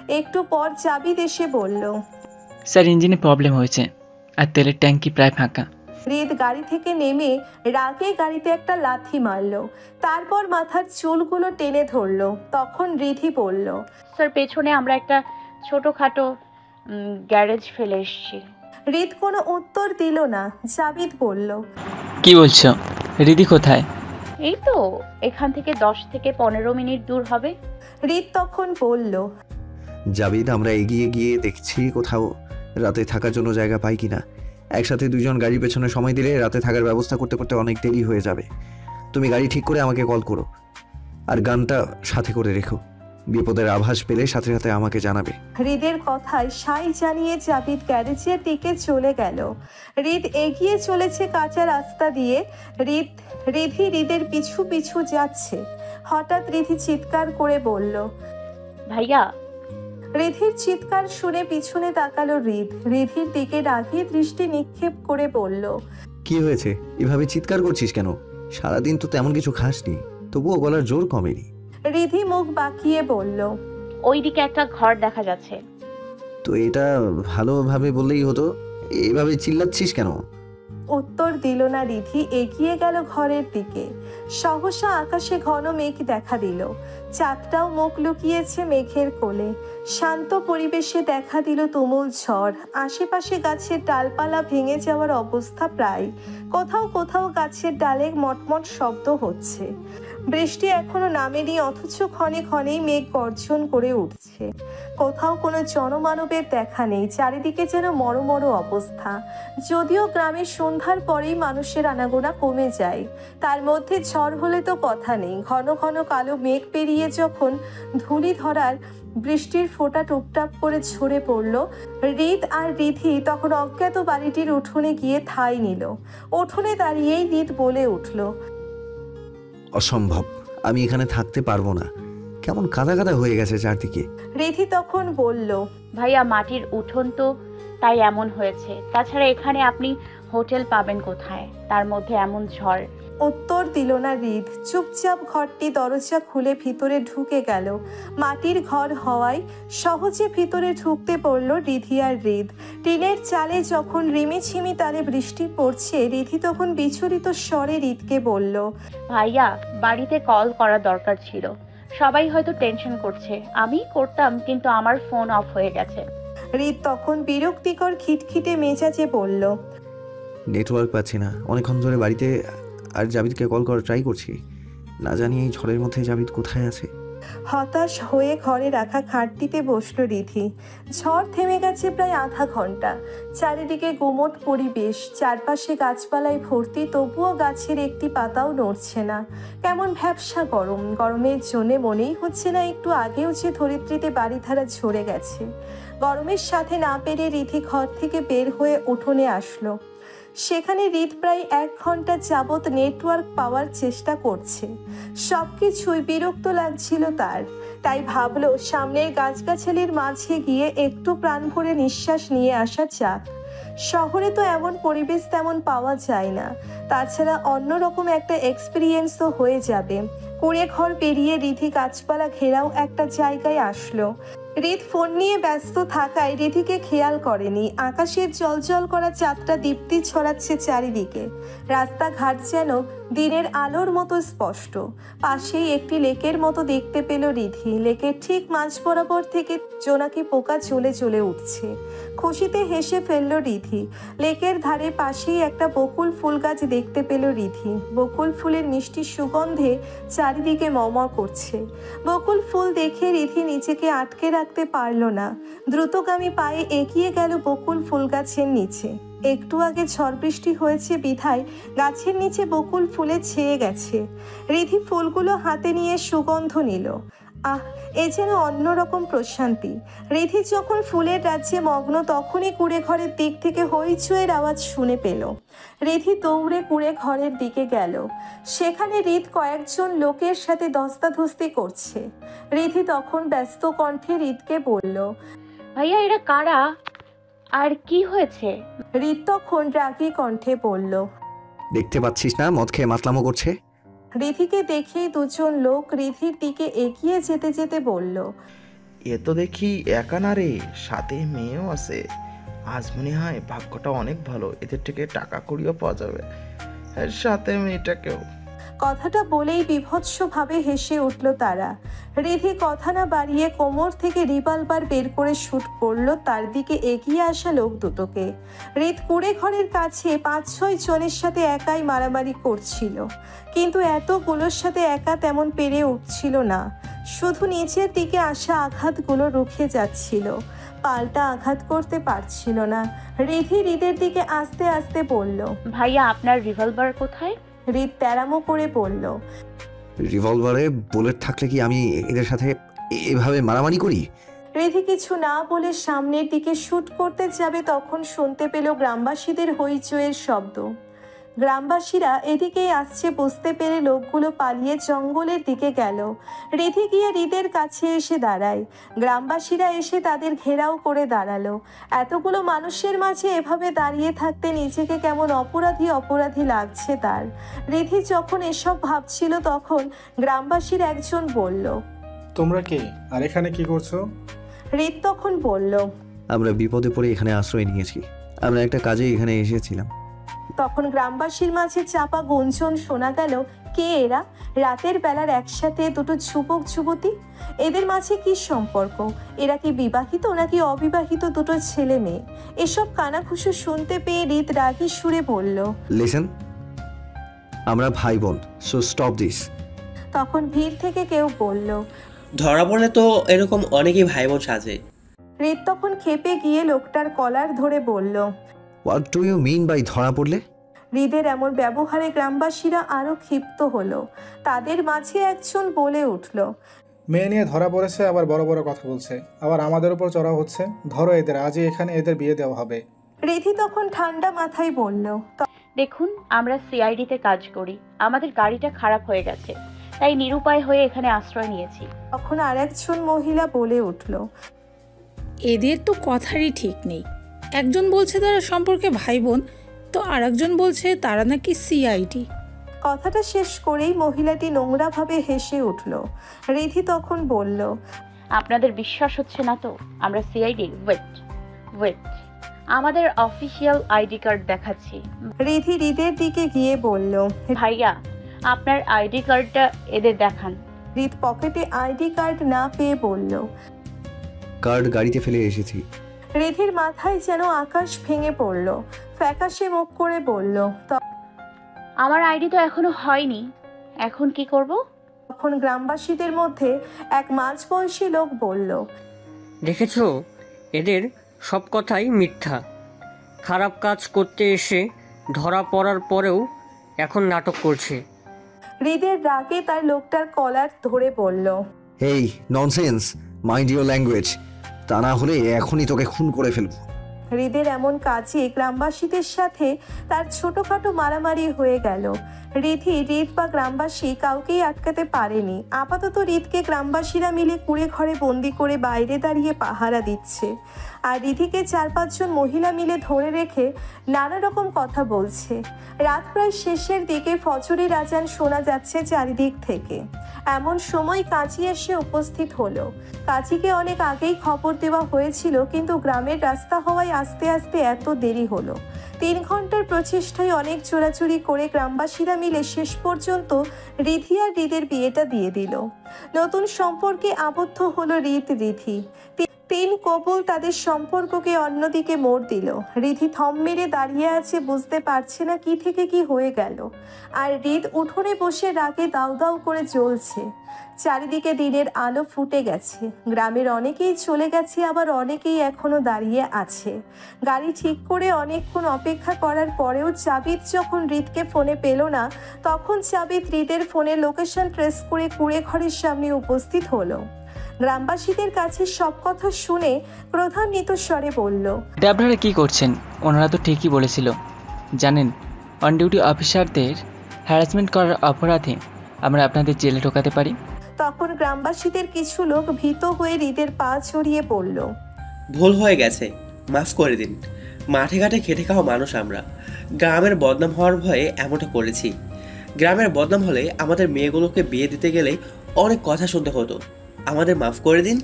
একটু পর জাবিদ এসে বলল, স্যার ইঞ্জিনে প্রবলেম হয়েছে আর তেলের ট্যাঙ্কি প্রায় ফাঁকা। হৃদ গাড়ি থেকে নেমে রাগে গাড়িতে একটা লাথি মারলো। তারপর মাথার চুলগুলো টেনে ধরলো। তখন রিধি বলল, স্যার পেছনে আমরা একটা ছোটোখাটো গ্যারেজ ফেলে এসেছি। হৃদ কোনো উত্তর দিল না। জাবিদ বলল, কি বলছো? রিদি কোথায়? এই তো এখান থেকে 10 থেকে 15 মিনিট দূর হবে। হৃদ তখন বলল, জাবিদ, আমরা এগিয়ে গিয়ে দেখছি কোথাও রাতে থাকার জন্য জায়গা পাই কিনা। একসাথে দুজন গাড়ির পেছনে সময় দিলে রাতে থাকার ব্যবস্থা করতে করতে অনেক দেরি হয়ে যাবে। তুমি গাড়ি ঠিক করে আমাকে কল করো, আর গানটা সাথে করে রেখো। বিপদের আভাস পেলে সাথে সাথে আমাকে জানাবে। হৃদের কথায় সাই জানিয়ে জাবিদ গ্যারেজের দিকে চলে গেল। হৃদ এগিয়ে চলেছে কাঁচা রাস্তা দিয়ে। রিধি হৃদের পিছু পিছু যাচ্ছে। হঠাৎ রিধি চিৎকার করে বলল, ভাইয়া। রিধির চিৎকার শুনে পিছনে তাকালো হৃদ। রিধির দিকে রাগী দৃষ্টি নিক্ষেপ করে বলল, কি হয়েছে? এভাবে চিৎকার করছিস কেন? সারাদিন তো তেমন কিছু খাসনি, তবুও গলার জোর কমেনি। রিধি মুখ বাঁকিয়ে বলল, ওইদিকে একটা ঘর দেখা যাচ্ছে। তো এটা ভালোভাবে বললেই হতো, এভাবে চিল্লাচ্ছিস কেন? উত্তর দিল না রিধি। এগিয়ে গেল ঘরের দিকে। সহসা আকাশে ঘন মেঘ দেখা দিল। চাঁদটাও মুখ লুকিয়েছে মেঘের কোলে। শান্ত পরিবেশে দেখা দিল তুমুল ঝড়। আশেপাশে গাছের ডালপালা ভেঙে যাওয়ার অবস্থা প্রায়। কোথাও কোথাও গাছের ডালে মটমট শব্দ হচ্ছে। বৃষ্টি এখনো নামেনি, অথচ ক্ষণে ক্ষণেই মেঘ গর্জন করে উঠছে। কোথাও কোনো জনমানবের দেখা নেই। চারিদিকে যেন মরমর অবস্থা। যদিও গ্রামের সন্ধ্যার পরেই মানুষের আনাগোনা কমে যায়, তার মধ্যে ঝড় হলে তো কথা নেই। ঘন ঘন কালো মেঘ পেরিয়ে যখন ধূলি ধরার বৃষ্টির ফোঁটা টুপটাপ করে ঝরে পড়ল, হৃদ আর রিধি তখন অজ্ঞাত বাড়িটির উঠোনে গিয়ে ঠাঁই নিল। উঠোনে দাঁড়িয়েই হৃদ বলে উঠল, অসম্ভব, আমি এখানে থাকতে পারবো না। কেমন কাদা কাদা হয়ে গেছে চারদিকে। রিধি তখন বলল, ভাইয়া মাটির উঠোন তো, তাই এমন হয়েছে। তাছাড়া এখানে আপনি হোটেল পাবেন কোথায়, তার মধ্যে এমন ঝড়। উত্তর দিল না হৃদ। চুপচাপ ঘরটি দরজা খুলে ভিতরে ঢুকে গেল। মাটির ঘর হওয়ায় সহজে ভিতরে ঢুকতে পড়ল রিধি আর হৃদ। টিনের চালে যখন রিমিঝিমি তালে বৃষ্টি পড়ছে, রিধি তখন বিচলিত স্বরে হৃদকে বলল, ভাইয়া বাড়িতে কল করা দরকার ছিল, সবাই হয়তো টেনশন করছে। আমি করতাম কিন্তু আমার ফোন অফ হয়ে গেছে। হৃদ তখন বিরক্তিকর খিটখিটে মেজাজে বলল, নেটওয়ার্ক পাচ্ছি না অনেকক্ষণ ধরে বাড়িতে, আর জাবিদকে কল করার ট্রাই করছি। না জানি এই ঝড়ের মধ্যে জাবিদ কোথায় আছে। হতাশ হয়ে ঘরে রাখা খাটটিতে বসল রিধি। ঝড় থেমে গেছে প্রায় আধা ঘন্টা। চারিদিকে গুমট পরিবেশ, চারপাশে গাছপালায় ভর্তি, তবুও গাছের একটি পাতাও নড়ছে না। কেমন ভ্যাপসা গরম। গরমের জন্যে মনেই হচ্ছে না একটু আগেও যে ধরিত্রীতে বাড়িধারা ঝরে গেছে। গরমের সাথে না পেরে রিধি ঘর থেকে বের হয়ে উঠোনে আসলো। সেখানে হৃদ প্রায় 1 ঘন্টা যাবৎ নেটওয়ার্ক পাওয়ার চেষ্টা করছে। সবকিছুই বিরক্ত লাগছিল তার। তাই ভাবলো সামনের গাছগাছালির মাঝে গিয়ে একটু প্রাণ ভরে নিঃশ্বাস নিয়ে আসা যাক। শহরে তো এমন পরিবেশ তেমন পাওয়া যায় না। তাছাড়া অন্যরকম একটা এক্সপিরিয়েন্সও হয়ে যাবে। কুড়ে ঘর পেরিয়ে রিধি গাছপালা ঘেরাও একটা জায়গায় আসলো। হৃদ ফোন নিয়ে ব্যস্ত থাকায় রিধিকে খেয়াল করেনি। আকাশের জলজল করা চাঁদটা দীপ্তি ছড়াচ্ছে চারিদিকে। রাস্তাঘাট যেন দিনের আলোর মতো স্পষ্ট। পাশেই একটি লেকের মতো দেখতে পেল রিধি। লেকের ঠিক মাঝ বরাবর থেকে জোনাকি পোকা চলে চলে উঠছে। খুশিতে হেসে ফেলল রিধি। লেকের ধারে পাশেই একটা বকুল ফুল গাছ দেখতে পেল রিধি। বকুল ফুলের মিষ্টি সুগন্ধে চারিদিকে মম করছে। বকুল ফুল দেখে রিধি নিজেকে আটকে রাখতে পারল না। দ্রুতগামী পায়ে এগিয়ে গেল বকুল ফুল গাছের নিচে। একটু আগে ঝড় বৃষ্টি হয়েছে বিধায় গাছের নিচে বকুল ফুলে ছেয়ে গেছে। রিধি ফুলগুলো হাতে নিয়ে সুগন্ধ নিল। আহ, এ যেন অন্যরকম প্রশান্তি। রিধি যখন ফুলের রাজ্যে মগ্ন, তখনই কুড়ে ঘরের দিক থেকে হইচইয়ের আওয়াজ শুনে পেল। রিধি দৌড়ে কুড়ে ঘরের দিকে গেল। সেখানে হৃদ কয়েকজন লোকের সাথে ধস্তাধস্তি করছে। রিধি তখন ব্যস্ত কণ্ঠে হৃদকে বলল, ভাইয়া এরা কারা আর কি হয়েছে? হৃদ তখন রাগী কণ্ঠে বলল, দেখতে পাচ্ছিস না মদ খেয়ে মাতলামো করছে। রিধিকে দেখেই দুজন লোক রিধির দিকে এগিয়ে যেতে যেতে বলল, এ তো দেখি একা না রে, সাথে মেয়েও আছে। আজ মনে হয় ভাগ্যটা অনেক ভালো, এদের থেকে টাকা কড়িও পাওয়া যাবে, আর সাথে মেয়েটাকেও। কথাটা বলেই বীভৎসভাবে হেসে উঠল তারা। রিধি কথা না বাড়িয়ে কোমর থেকে রিভলভার বের করে শুট করলো তার দিকে এগিয়ে আসা লোক দুটোকে। হৃদ কুড়ে ঘরের কাছে 5-6 জনের সাথে একাই মারামারি করছিল, কিন্তু এতগুলোর সাথে একা তেমন পেরে উঠছিল না। শুধু নিচের দিকে আসা আঘাতগুলো রুখে যাচ্ছিল, পাল্টা আঘাত করতে পারছিল না। রিধি হৃদের দিকে আস্তে আস্তে বলল, ভাইয়া আপনার রিভলভার কোথায়? হৃদ তেরামো করে বলল, রিভলভারে বুলেট থাকলে কি আমি এদের সাথে এভাবে মারামারি করি? রিধি কিছু না বলে সামনের দিকে শুট করতে যাবে, তখন শুনতে পেল গ্রামবাসীদের হইচইয়ের শব্দ। গ্রামবাসীরা এদিকেই আসছে বুঝতে পেরে লোকগুলো পালিয়ে জঙ্গলের দিকে গেল। রিধি গিয়ে হৃদের কাছে এসে দাঁড়ায়। গ্রামবাসীরা এসে তাদের ঘেরাও করে দাঁড়ালো। এতগুলো মানুষের মাঝে এভাবে দাঁড়িয়ে থাকতে নিজেকে কেমন অপরাধী অপরাধী লাগছে তার। রিধি যখন এসব ভাবছিল তখন গ্রামবাসীর একজন বলল, তোমরা কে আর এখানে কি করছো? হৃদ তখন বলল, আমরা বিপদে পড়ে এখানে আশ্রয় নিয়েছি, আমরা একটা কাজে এখানে এসেছিলাম। তখন গ্রামবাসীর মাঝে চাপা গুঞ্জন শোনা গেল, কে এরা? রাতের বেলার একসাথে দুটো যুবক যুবতী, এদের মাঝে কি সম্পর্ক? এরা কি বিবাহিত নাকি অবিবাহিত দুটো ছেলে মেয়ে? এসব কানাঘুষো শুনতে পেয়ে হৃদ রাগী সুরে বলল, লিসেন, আমরা ভাই বোন, সো স্টপ দিস। তখন ভিড় থেকে কেউ বলল, ধরা পড়লে তো এরকম অনেকেই ভাই বোন সাজে। হৃদ তখন খেপে গিয়ে লোকটার কলার ধরে বলল, what do you mean by ধরা পড়লে? হৃদের এমন ব্যবহারে গ্রামবাসীরা আরো ক্ষিপ্ত হলো। তাদের মাঝে একজন বলে উঠল, মেয়ে নিয়ে ধরা পড়েছে, আবার বড় বড় কথা বলছে, আবার আমাদের উপর চড়াও হচ্ছে। ধরো এদের, আজই এখানে এদের বিয়ে দেওয়া হবে। রিধি তখন ঠান্ডা মাথায় বলল, দেখুন, আমরা সিআইডিতে কাজ করি, আমাদের গাড়িটা খারাপ হয়ে গেছে, তাই নিরুপায় হয়ে এখানে আশ্রয় নিয়েছি। তখন আর একজন মহিলা বলে উঠল, এদের তো কথারই ঠিক নেই। একজন বলছে তারা সম্পর্কে ভাই বোন, তো আরেকজন বলছে তারা নাকি সিআইডি। কথাটা শেষ করেই মহিলাটি নোংরাভাবে হেসে উঠল। রিধি তখন বলল, আপনাদের বিশ্বাস হচ্ছে না তো? আমরা সিআইডি। ওয়েট, আমাদের অফিসিয়াল আইডি কার্ড দেখাচ্ছি। রিধি হৃদের দিকে গিয়ে বলল, ভাইয়া, আপনার আইডি কার্ডটা এদের দেখান। হৃদ পকেটে আইডি কার্ড না পেয়ে বলল। কার্ড গাড়িতে ফেলে এসেছি। রিধির মাথায় যেন আকাশ ভেঙে পড়ল। ফ্যাকাশে মুখ করে বলল, আমার আইডি তো এখনো হয়নি, এখন কি করব? তখন গ্রামবাসীদের মধ্যে এক মাঝবয়সী লোক বলল, দেখেছো, এদের সব কথাই মিথ্যা। খারাপ কাজ করতে এসে ধরা পড়ার পরেও এখন নাটক করছে। হৃদের রাগে তার লোকটার কলার ধরে বলল, হেই ননসেন্স, মাইন্ড ইউর ল্যাঙ্গুয়েজ, তা না হলে এখনই তোকে খুন করে ফেলবো। হৃদের এমন কাজে গ্রামবাসীদের সাথে তার ছোটখাটো মারামারি হয়ে গেল। হৃদ বা গ্রামবাসী কাউকেই আটকাতে পারেনি। আপাতত হৃদকে গ্রামবাসীরা মিলে কুড়ে ঘরে বন্দি করে বাইরে দাঁড়িয়ে পাহারা দিচ্ছে, আর রিধিকে 4-5 জন মহিলা মিলে ধরে রেখে নানা রকম কথা বলছে। রাত প্রায় শেষের দিকে ফজরের আজান শোনা যাচ্ছে চারিদিক থেকে। এমন সময় কাজী এসে উপস্থিত হলো। কাজীকে অনেক আগেই খবর দেওয়া হয়েছিল, কিন্তু গ্রামের রাস্তা হওয়ায় আস্তে আস্তে এত দেরি হলো। 3 ঘন্টার প্রচেষ্টায় অনেক চোরাচুরি করে গ্রামবাসীরা মিলে শেষ পর্যন্ত রিধি আর হৃদের বিয়েটা দিয়ে দিল। নতুন সম্পর্কে আবদ্ধ হলো রিধি। 3 কপল তাদের সম্পর্ককে অন্যদিকে মোড় দিল। রিধি থম মেরে দাঁড়িয়ে আছে, বুঝতে পারছে না কি থেকে কি হয়ে গেল। আর হৃদ উঠোনে বসে রাগে দাউ দাউ করে জ্বলছে। চারিদিকে দিনের আলো ফুটে গেছে। গ্রামের অনেকেই চলে গেছে, আবার অনেকেই এখনো দাঁড়িয়ে আছে। গাড়ি ঠিক করে অনেকক্ষণ অপেক্ষা করার পরেও জাবিদ যখন হৃদকে ফোনে পেল না, তখন জাবিদ হৃদের ফোনের লোকেশন ট্রেস করে কুড়ে ঘরের সামনে উপস্থিত হলো। গ্রামবাসীদের কাছে সব কথা শুনে ক্রোধান্বিত স্বরে বলল, আপনারা কি করছেন? ওনারা তো ঠিকই বলেছিল। জানেন, অন ডিউটি অফিসারদের হ্যারাসমেন্ট করার অপরাধে আমরা আপনাদের জেলে ঢোকাতে পারি। তখন গ্রামবাসীদের কিছু লোক ভীত হয়ে হৃদের পা ছড়িয়ে পড়ল। ভুল হয়ে গেছে, মাফ করে দিন। মাঠে ঘাটে খেটে খাওয়া মানুষ আমরা, গ্রামের বদনাম হওয়ার ভয়ে এমনটা করেছি। গ্রামের বদনাম হলে আমাদের মেয়েগুলোকে বিয়ে দিতে গেলে অনেক কথা শুনতে হতো, আমাদের মাফ করে দিন।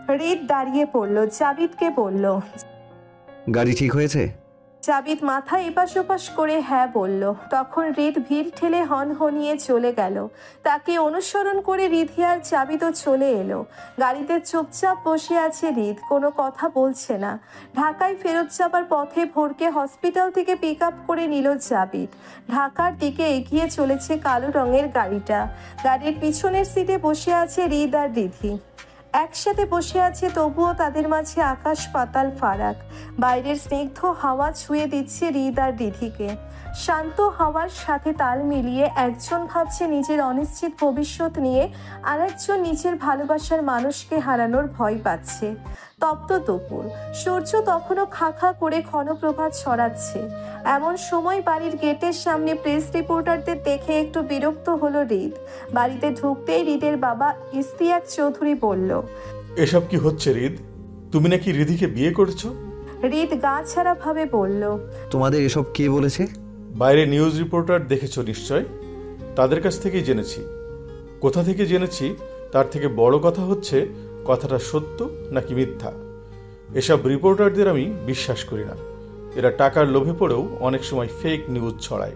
হৃদ দাঁড়িয়ে পড়ল, জাবিদকে বলল। গাড়ি ঠিক হয়েছে? জাবিদ মাথা এপাশ ওপাশ করে হ্যাঁ বলল। তখন হৃদ ভিড় ঠেলে হনহনিয়ে চলে গেল। তাকে অনুসরণ করে রিধি আর জাবিদও চলে এলো। গাড়িতে চুপচাপ বসে আছে হৃদ, কোনো কথা বলছে না। ঢাকায় ফেরত যাবার পথে ভোরকে হসপিটাল থেকে পিক আপ করে নিল জাবিদ। ঢাকার দিকে এগিয়ে চলেছে কালো রঙের গাড়িটা। গাড়ির পিছনের সিটে বসে আছে হৃদ আর রিধি। একসাথে বসে আছে, তবুও তাদের মাঝে আকাশ পাতাল ফারাক। বাইরের স্নিগ্ধ হাওয়া ছুঁয়ে দিচ্ছে হৃদ আর রিধিকে। শান্ত হাওয়ার সাথে তাল মিলিয়ে একজন ভাবছে নিজের অনিশ্চিত ভবিষ্যৎ নিয়ে, আর একজন নিজের ভালোবাসার মানুষকে হারানোর ভয় পাচ্ছে। তপ্ত দুপুর, সূর্য তখনও খা খা করে ক্ষণপ্রভা ছড়াচ্ছে। এমন সময় বাড়ির গেটের সামনে প্রেস রিপোর্টারদের দেখে একটু বিরক্ত হলো হৃদ। বাড়িতে ঢুকতেই হৃদের বাবা ইস্তিয়াক চৌধুরী বলল, এসব কি হচ্ছে হৃদ? তুমি নাকি রিধিকে বিয়ে করেছো? হৃদ গা ছাড়া ভাবে বলল, তোমাদের এসব কে বলেছে? বাইরে নিউজ রিপোর্টার দেখেছো নিশ্চয়, তাদের কাছ থেকেই জেনেছি। কোথা থেকে জেনেছি তার থেকে বড় কথা হচ্ছে কথাটা সত্য নাকি মিথ্যা। এসব রিপোর্টারদের আমি বিশ্বাস করি না। এরা টাকার লোভে পড়েও অনেক সময় ফেক নিউজ ছড়ায়।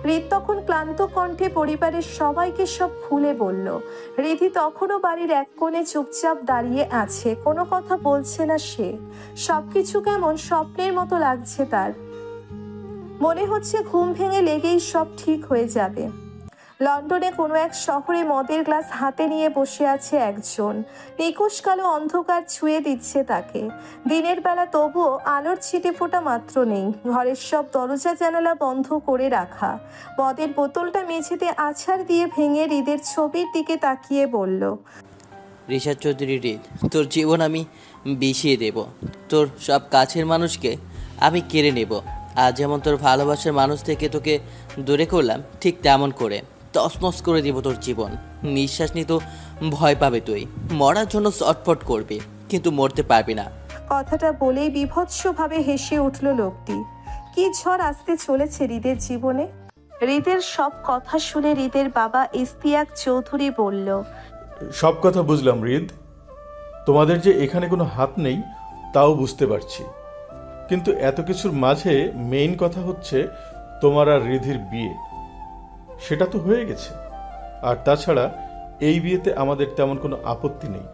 হৃদ তখন ক্লান্ত কণ্ঠে পরিবারের সবাইকে সব খুলে বলল। রিধি তখনও বাড়ির এক কোণে চুপচাপ দাঁড়িয়ে আছে, কোনো কথা বলছে না সে। সবকিছু কেমন স্বপ্নের মতো লাগছে তার। মনে হচ্ছে ঘুম ভেঙে লেগেই সব ঠিক হয়ে যাবে। লন্ডনে কোনো এক শহরে মদের গ্লাস হাতে নিয়ে বসে আছে একজন। নিকুশ কালো অন্ধকার ছুঁয়ে দিচ্ছে তাকে। দিনের বেলা, তবুও আলোর ছিটে ফোঁটা মাত্র নেই। ঘরের সব দরজা জানালা বন্ধ করে রাখা। মদের বোতলটা মেঝেতে আছাড় দিয়ে ভেঙে হৃদের ছবির দিকে তাকিয়ে বলল, ঋষাদ চৌধুরী হৃদ, তোর জীবন আমি বিষিয়ে দেব। তোর সব কাছের মানুষকে আমি কেড়ে নেব। আজ যেমন তোর ভালোবাসার মানুষ থেকে তোকে দূরে করলাম, ঠিক তেমন করে তছনছ করে দিব তোর জীবন। নিঃশ্বাস নিতে ভয় পাবে তুই, মরার জন্য চটফট করবি, কিন্তু মরতে পারবি না। কথাটা বলেই বিভৎসভাবে হেসে উঠল লোকটি। কি ঝড় আসতে চলেছে হৃদের জীবনে। হৃদের সব কথা শুনে হৃদের বাবা ইস্তিয়াক চৌধুরী বলল, সব কথা বুঝলাম হৃদ, তোমাদের যে এখানে কোনো হাত নেই তাও বুঝতে পারছি, কিন্তু এত কিছুর মাঝে মেইন কথা হচ্ছে তোমার আর রিধির বিয়ে। সেটা তো হয়ে গেছে, আর তাছাড়া এই বিয়েতে আমাদের তেমন কোনো আপত্তি নেই।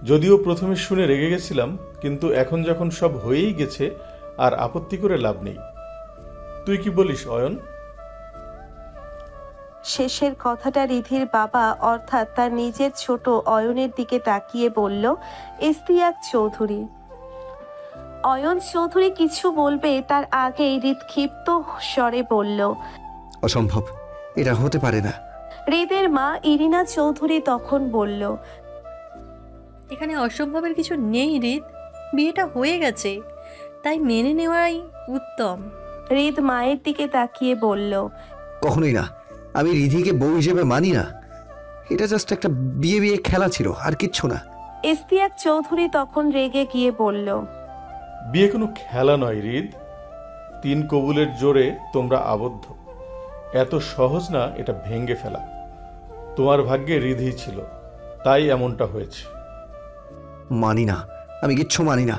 যদিও প্রথমে শুনে রেগে গেছিলাম, কিন্তু এখন যখন সব হয়েই গেছে আর আপত্তি করে লাভ নেই। তুই কি বলিস অয়ন? শেষের কথাটা রিধির বাবা অর্থাৎ তার নিজের ছোট অয়নের দিকে তাকিয়ে বলল ইস্তিয়াক চৌধুরী। অয়ন চৌধুরী কিছু বলবে তার আগেই হৃদ ক্ষিপ্ত স্বরে বলল, অসম্ভব, এটা হতে পারে না। হৃদের মা ইরিনা চৌধুরী তখন বলল, এখানে অসম্ভবের কিছু নেই হৃদ, বিয়েটা হয়ে গেছে, তাই মেনে নেওয়াই উত্তম। হৃদ মায়ের দিকে তাকিয়ে বলল, কখনোই না, আমি রিধিকে বউ হিসেবে মানি না। এটা জাস্ট একটা বিয়ে বিয়ে খেলা ছিল, আর কিচ্ছু না। ইস্তিয়াক চৌধুরী তখন রেগে গিয়ে বলল, বিয়ে কোনো খেলা নয় হৃদ, 3 কবুলের জোরে তোমরা আবদ্ধ। এত সহজ না এটা ভেঙে ফেলা। তোমার ভাগ্যে রিধি ছিল, তাই এমনটা হয়েছে। মানি না, আমি কিচ্ছু মানি না।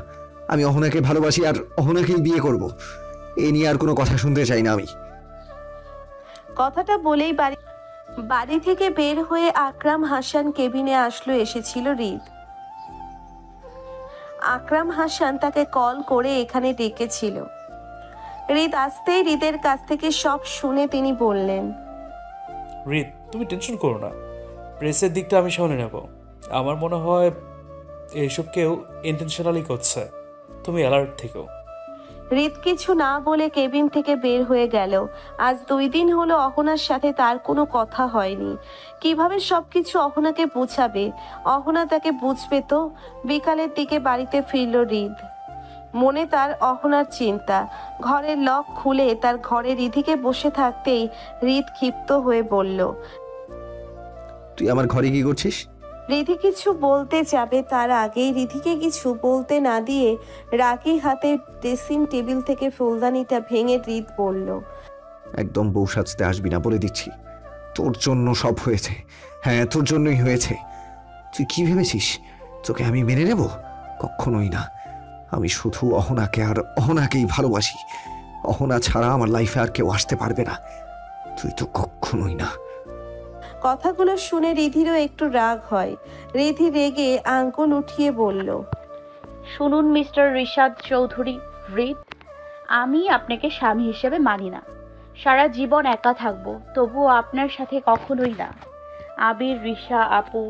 আমি অহনাকে ভালোবাসি আর অহনাকেই বিয়ে করব। এ নিয়ে আর কোনো কথা শুনতে চাই না আমি। কথাটা বলেই বাড়ি থেকে বের হয়ে আকরাম হাসান কেবিনে এসেছিল হৃদ। আকরাম হাসান তাকে কল করে এখানে ডেকেছিল। হৃদ আসতেই হৃদের কাছ থেকে সব শুনে তিনি বললেন, হৃদ, তুমি টেনশন করো না, প্রেসের দিকটা আমি সামলে নেব। আমার মনে হয় এইসব কেউ ইন্টেনশনালি করছে, তুমি অ্যালার্ট থেকো। হৃদ কিছু না বলে কেবিন থেকে বের হয়ে গেল। আজ 2 দিন হলো অহনার সাথে তার কোনো কথা হয়নি। কিভাবে সবকিছু অহনাকে বোঝাবে? অহনা তাকে বুঝবে তো? বিকালের দিকে বাড়িতে ফিরল হৃদ। মনে তার অহনার চিন্তা। ঘরের লক খুলে তার ঘরে রিধিকে বসে থাকতেই হৃদ ক্ষিপ্ত হয়ে বলল, তুই আমার ঘরে কি করছিস? রিধি কিছু বলতে যাবে তার আগেই রিধিকে কিছু বলতে না দিয়ে রাগী হাতে ড্রেসিং টেবিল থেকে ফুলদানিটা ভেঙে হৃদ বলল, একদম বউ সাজতে আসবি না বলে দিচ্ছি। তোর জন্য সব হয়েছে। হ্যাঁ, তোর জন্যই হয়েছে। তুই কি ভেবেছিস তোকে আমি মেনে নেব? কখনোই না। আমি শুধু অহনাকে আর অহনাকেই ভালোবাসি। অহনা ছাড়া আমার লাইফে আর কেউ আসতে পারবে না। তুই তো কখনোই না। কথাগুলো শুনে রিধিরও একটু রাগ হয়। রিধি রেগে আঙ্গুল উঠিয়ে বলল, শুনুন মিস্টার রিশাদ চৌধুরী হৃদ, আমি আপনাকে স্বামী হিসেবে মানি না। সারা জীবন একা থাকবো, তবুও আপনার সাথে কখনোই না। আবির, রিশা আপু,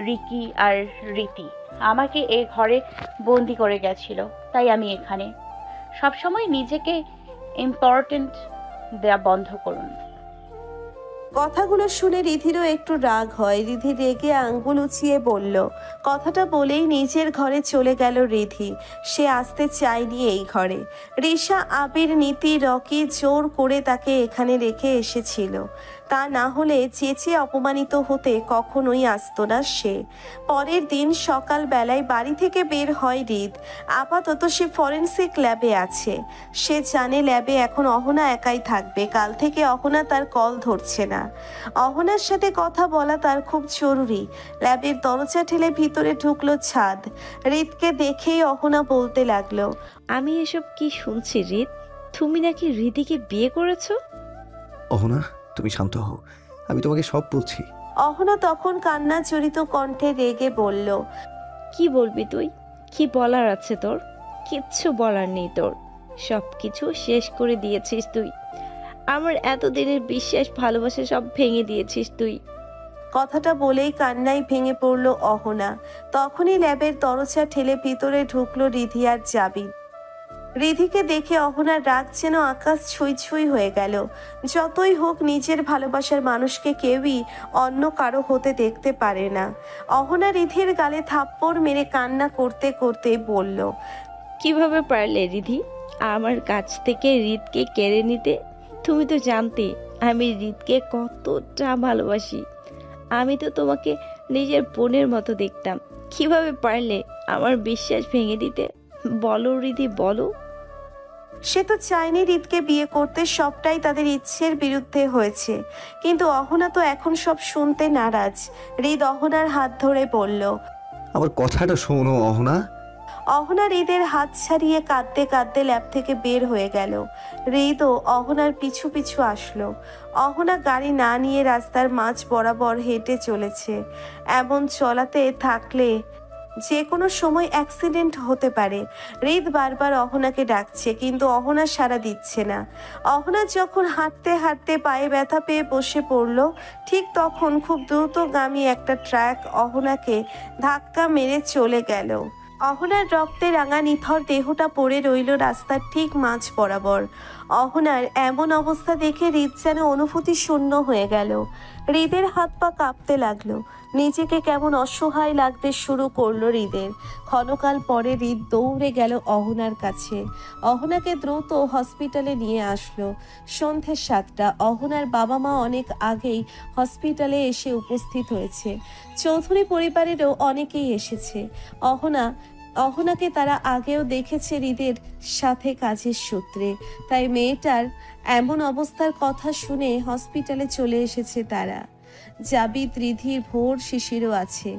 রিকি আর রীতি আমাকে এ ঘরে বন্দি করে গেছিল, তাই আমি এখানে। সবসময় নিজেকে ইম্পর্টেন্ট দেয়া বন্ধ করুন। কথাগুলো শুনে রিধিরও একটু রাগ হয়। রিধি রেগে আঙ্গুল উঁচিয়ে বলল। কথাটা বলেই নিজের ঘরে চলে গেল রিধি। সে আসতে চায়নি এই ঘরে। রিশা, আবির, নীতি, রকি জোর করে তাকে এখানে রেখে এসেছিল। তা না হলে চেঁচিয়ে অপমানিত হতে কখনোই আসতো না সে। পরের দিন সকালবেলায় বাড়ি থেকে বের হয় হৃদ। আপাতত সে ফরেনসিক ল্যাবে আছে। সে জানে ল্যাবে এখন অহনা একাই থাকবে। কাল থেকে অহনা তার কল ধরছে না। অহনার সাথে কথা বলা তার খুব জরুরি। ল্যাবের দরজা ঠেলে ভিতরে ঢুকলো ছাদ। হৃদকে দেখেই অহনা বলতে লাগলো, আমি এসব কি শুনছি হৃদ? তুমি নাকি হৃদিকে বিয়ে করেছো? অহনা, তুমি শান্ত হও, আমি তোমাকে সব বলছি। অহনা তখন কান্না জড়িত কণ্ঠে রেগে বলল, কি বলবি তুই? কি বলার আছে তোর? কিচ্ছু বলার নেই তোর। সব কিছু শেষ করে দিয়েছিস তুই। আমার এতদিনের বিশ্বাস ভালোবাসা সব ভেঙে দিয়েছিস তুই। কথাটা বলেই কান্নায় ভেঙে পড়ল অহনা। তখনই ল্যাবের দরজা ঠেলে ভিতরে ঢুকলো রিধি আর জাবিদ। রিধিকে দেখে অহনার রাগ যেন আকাশ ছুঁই ছুঁই হয়ে গেল। যতই হোক নিজের ভালোবাসার মানুষকে কেউই অন্য কারো হতে দেখতে পারে না। অহনা রিধির গালে থাপ্পড় মেরে কান্না করতে করতে বলল, কিভাবে পারলে রিধি আমার কাছ থেকে হৃদকে কেড়ে নিতে? তুমি তো জানতে আমি হৃদকে কতটা ভালোবাসি। আমি তো তোমাকে নিজের বোনের মতো দেখতাম। কিভাবে পারলে আমার বিশ্বাস ভেঙে দিতে? বলো রিধি, বলো। সে তো চায়নি হৃদকে বিয়ে করতে, সবটাই তাদের ইচ্ছের বিরুদ্ধে হয়েছে। কিন্তু অহনা তো এখন সব শুনতে নারাজ। হৃদ অহনার হাত ধরে বলল, আমার কথাটা শোনো অহনা। অহনা হৃদের হাত ছাড়িয়ে কাঁদতে কাঁদতে ল্যাব থেকে বের হয়ে গেল। হৃদও অহনার পিছু পিছু আসলো। অহনা গাড়ি না নিয়ে রাস্তার মাঝ বরাবর হেঁটে চলেছে। এমন চলাতে থাকলে যে কোনো সময় অ্যাক্সিডেন্ট হতে পারে। হৃদ বারবার অহনাকে ডাকছে, কিন্তু অহনা সাড়া দিচ্ছে না। অহনা যখন হাঁটতে হাঁটতে পায়ে ব্যথা পেয়ে বসে পড়ল, ঠিক তখন খুব দ্রুতগামী একটা ট্রাক অহনাকে ধাক্কা মেরে চলে গেল। অহনার রক্তে রাঙা নিথর দেহটা পড়ে রইল রাস্তার ঠিক মাঝ বরাবর। অহনার এমন অবস্থা দেখে হৃদ যেন অনুভূতি শূন্য হয়ে গেল। হৃদের হাত পা কাঁপতে লাগলো। নিজেকে কেমন অসহায় লাগতে শুরু করলো হৃদের। ক্ষণকাল পরে হৃদ দৌড়ে গেল অহনার কাছে। অহনাকে দ্রুত হসপিটালে নিয়ে আসলো। সন্ধ্যে 7টা। অহনার বাবা মা অনেক আগেই হসপিটালে এসে উপস্থিত হয়েছে। চৌধুরী পরিবারেরও অনেকেই এসেছে। অহনাকে তারা আগেও দেখেছে হৃদের সাথে কাজের সূত্রে, তাই মেয়েটার এমন অবস্থার কথা শুনে হসপিটালে চলে এসেছে তারা। জাবিদ, রিধির, ভোর, শিশিরও আছে।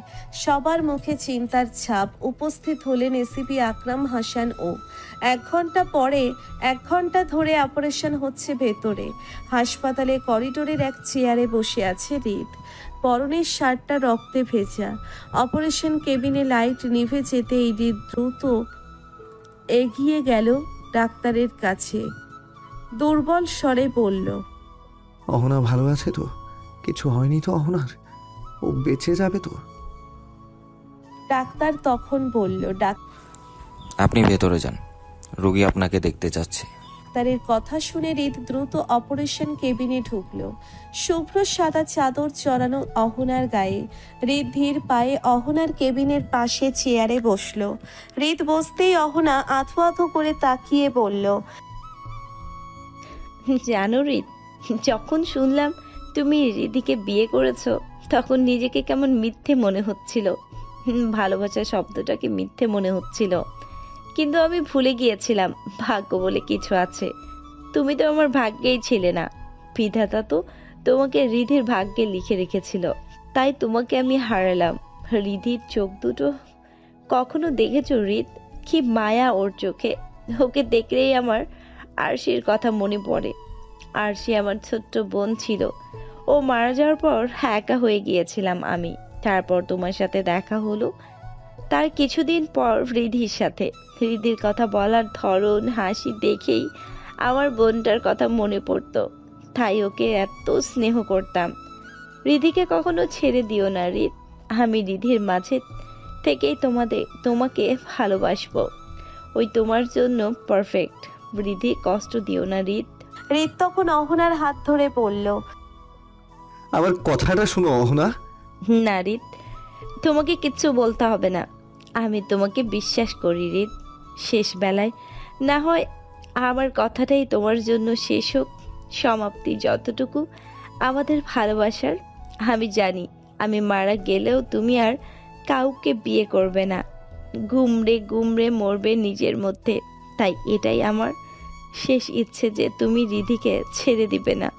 সবার মুখে চিন্তার ছাপ। উপস্থিত হলেন এসিপি আকরাম হাসান ও। 1 ঘন্টা ধরে অপারেশন হচ্ছে ভেতরে। হাসপাতালে করিডোরের এক চেয়ারে বসে আছে হৃদ। পরনের শার্টটা রক্তে ভেজা। অপারেশন কেবিনে লাইট নিভে যেতেই হৃদ দ্রুত এগিয়ে গেল ডাক্তারের কাছে। দুর্বল স্বরে বলল, অহনা ভালো আছে তো? কিছু হয়নি তো অহনার? ও বেঁচে যাবে তো? ডাক্তার তখন বলল, আপনি ভেতরে যান, রোগী আপনাকে দেখতে চাচ্ছে। ডাক্তারের কথা শুনে হৃদ দ্রুত অপারেশন কেবিনে ঢুকলো। শুভ্র সাদা চাদর চড়ানো অহনার গায়ে। হৃদ ধীর পায়ে অহনার কেবিনের পাশে চেয়ারে বসলো। হৃদ বসতেই অহনা আঁথু আঁথু করে তাকিয়ে বলল, জানো হৃদ, যখন শুনলাম তুমি হৃদিকে বিয়ে করেছো, তখন নিজেকে কেমন মিথ্যে মনে হচ্ছিল। ভালোবাসা শব্দটাকে মিথ্যে মনে হচ্ছিল। কিন্তু আমি ভুলে গিয়েছিলাম ভাগ্য বলে কিছু আছে। তুমি তো আমার ভাগ্যেই ছিলে না। বিধাতা তো তোমাকে হৃদির ভাগ্যে লিখে রেখেছিল, তাই তোমাকে আমি হারালাম। হৃদির চোখ দুটো কখনো দেখেছো রিত? কি মায়া ওর চোখে। ওকে দেখলেই আমার আরশির কথা মনে পড়ে। আরশি আমার ছোট্ট বোন ছিল। ও মারা যাওয়ার পর একা হয়ে গিয়েছিলাম আমি। তারপর তোমার সাথে দেখা হলো। তার কিছুদিন পর রিধির সাথে। রিধির কথা বলার ধরন, হাসি দেখেই আমার বোনটার কথা মনে পড়তো। তাই ওকে এত স্নেহ করতাম। রিধিকে কখনো ছেড়ে দিও না রিত। আমি রিধির মাঝে থেকেই তোমাকে ভালোবাসবো। ওই তোমার জন্য পারফেক্ট। রিধি, কষ্ট দিও না রিত। রিত তখন অহনার হাত ধরে বলল, আমার কথাটা শুনো অহনা। না রিত, তোমাকে কিচ্ছু বলতে হবে না। আমি তোমাকে বিশ্বাস করি রিত। শেষ বেলায় না হয় আমার কথাটাই তোমার জন্য শেষ হোক, সমাপ্তি যতটুকু আমাদের ভালোবাসার। আমি জানি আমি মারা গেলেও তুমি আর কাউকে বিয়ে করবে না। গুমড়ে গুমড়ে মরবে নিজের মধ্যে। তাই এটাই আমার শেষ ইচ্ছে যে তুমি রিধিকে ছেড়ে দিবে না।